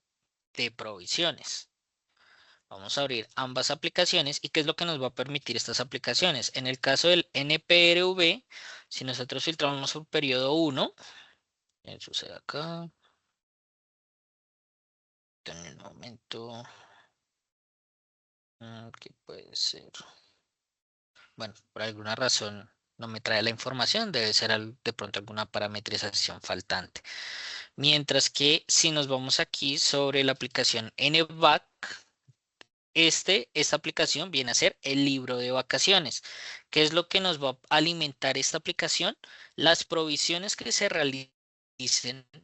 de provisiones. Vamos a abrir ambas aplicaciones. ¿Y qué es lo que nos va a permitir estas aplicaciones? En el caso del NPRV, si nosotros filtramos por periodo 1, ¿qué sucede acá? En el momento, ¿qué puede ser? Bueno, por alguna razón no me trae la información, debe ser de pronto alguna parametrización faltante. Mientras que si nos vamos aquí sobre la aplicación NVAC, esta aplicación viene a ser el libro de vacaciones. ¿Qué es lo que nos va a alimentar esta aplicación? Las provisiones que se realizan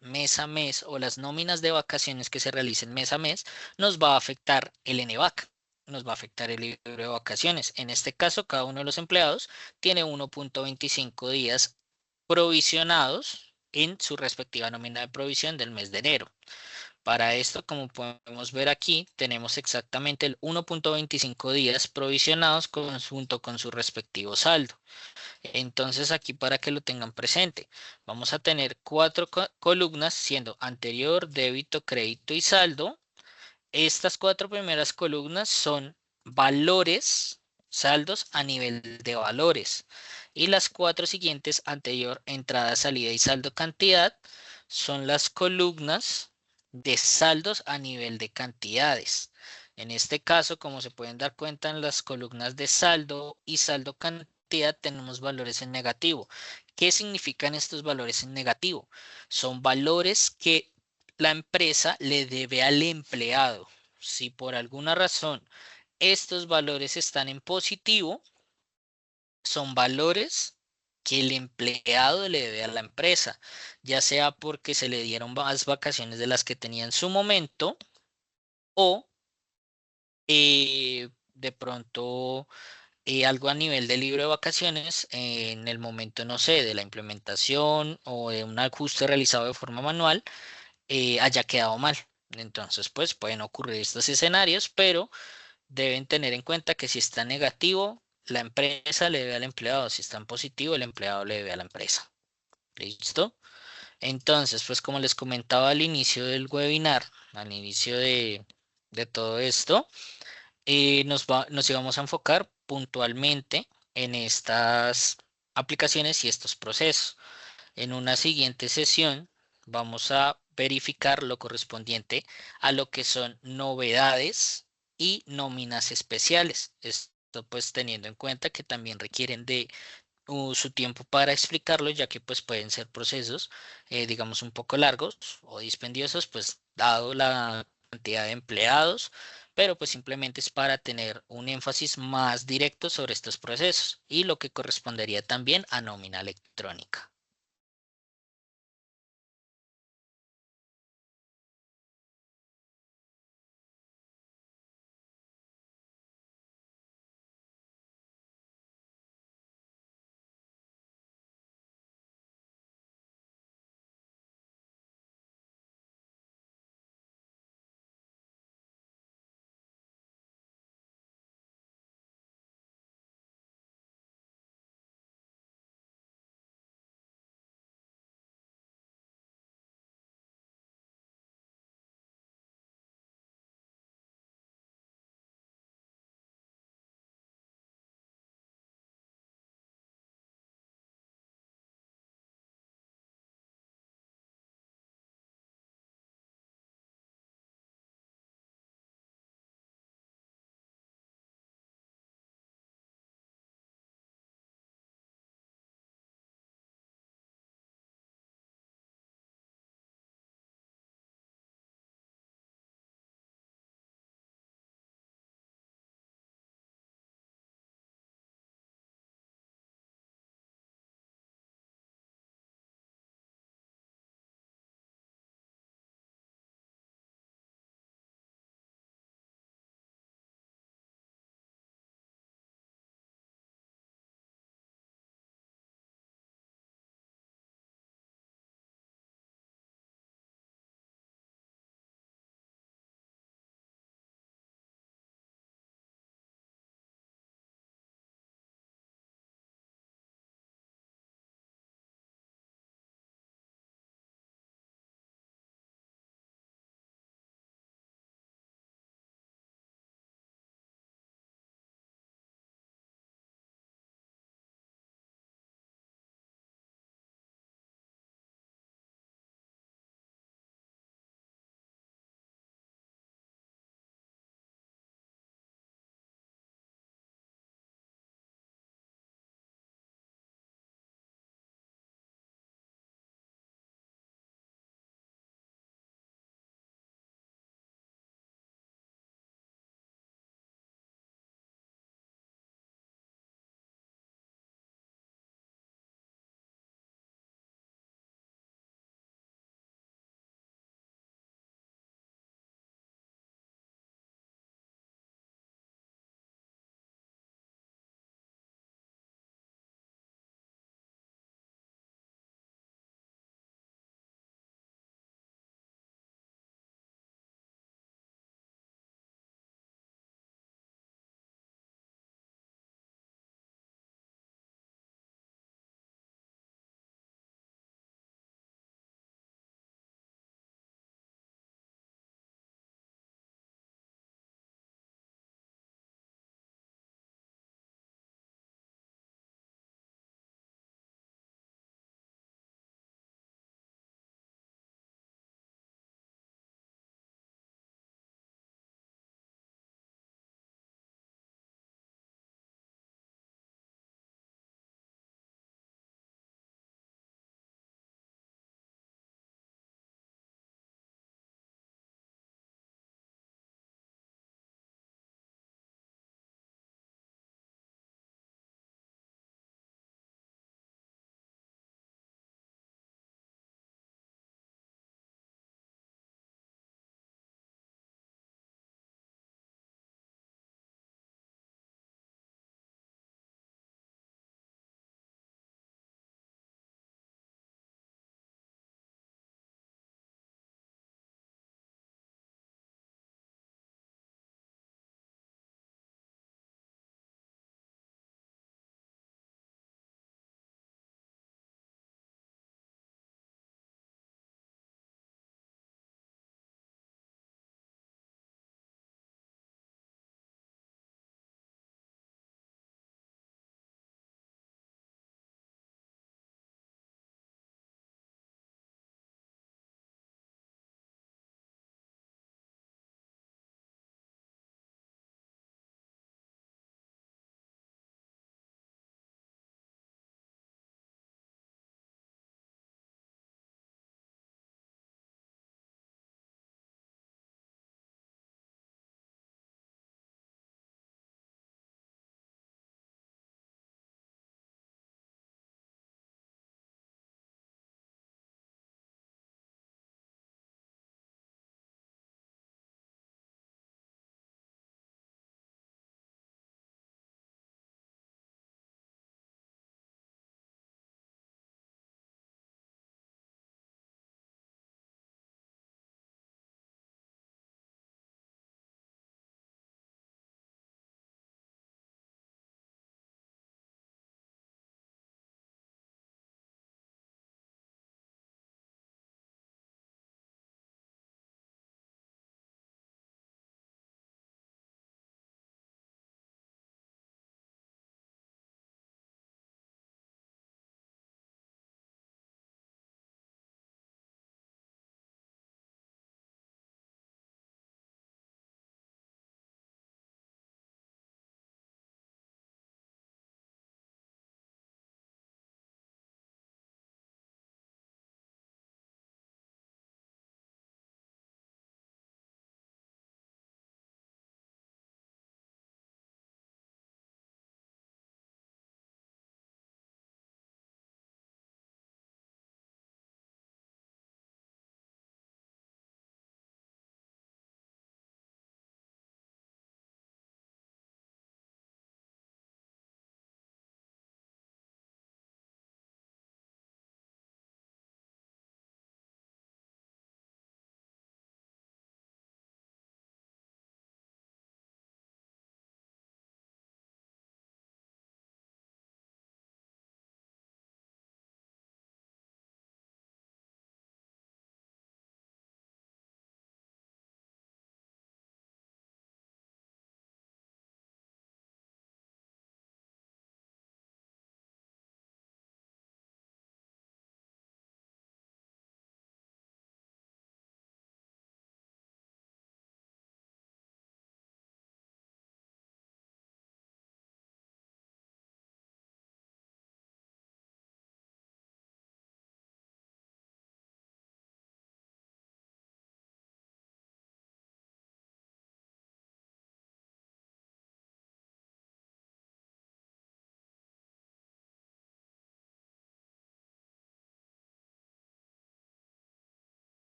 mes a mes o las nóminas de vacaciones que se realicen mes a mes, nos va a afectar el NVAC, nos va a afectar el libro de vacaciones. En este caso, cada uno de los empleados tiene 1.25 días provisionados en su respectiva nómina de provisión del mes de enero. Para esto, como podemos ver aquí, tenemos exactamente el 1.25 días provisionados junto con su respectivo saldo. Entonces aquí para que lo tengan presente, vamos a tener cuatro columnas siendo anterior, débito, crédito y saldo. Estas cuatro primeras columnas son valores, saldos a nivel de valores. Y las cuatro siguientes, anterior, entrada, salida y saldo cantidad, son las columnas de saldos a nivel de cantidades. En este caso, como se pueden dar cuenta en las columnas de saldo y saldo cantidad, tenemos valores en negativo. ¿Qué significan estos valores en negativo? Son valores que la empresa le debe al empleado. Si por alguna razón estos valores están en positivo, son valores que el empleado le debe a la empresa, ya sea porque se le dieron más vacaciones de las que tenía en su momento o de pronto algo a nivel de libro de vacaciones en el momento, no sé, de la implementación o de un ajuste realizado de forma manual haya quedado mal. Entonces, pues pueden ocurrir estos escenarios, pero deben tener en cuenta que si está negativo, la empresa le debe al empleado. Si está en positivo, el empleado le debe a la empresa. ¿Listo? Entonces, pues como les comentaba al inicio del webinar, al inicio de todo esto, nos íbamos a enfocar puntualmente en estas aplicaciones y estos procesos. En una siguiente sesión vamos a verificar lo correspondiente a lo que son novedades y nóminas especiales. Esto pues teniendo en cuenta que también requieren de su tiempo para explicarlo, ya que pues pueden ser procesos, digamos, un poco largos o dispendiosos, pues dado la cantidad de empleados, pero pues simplemente es para tener un énfasis más directo sobre estos procesos y lo que correspondería también a nómina electrónica.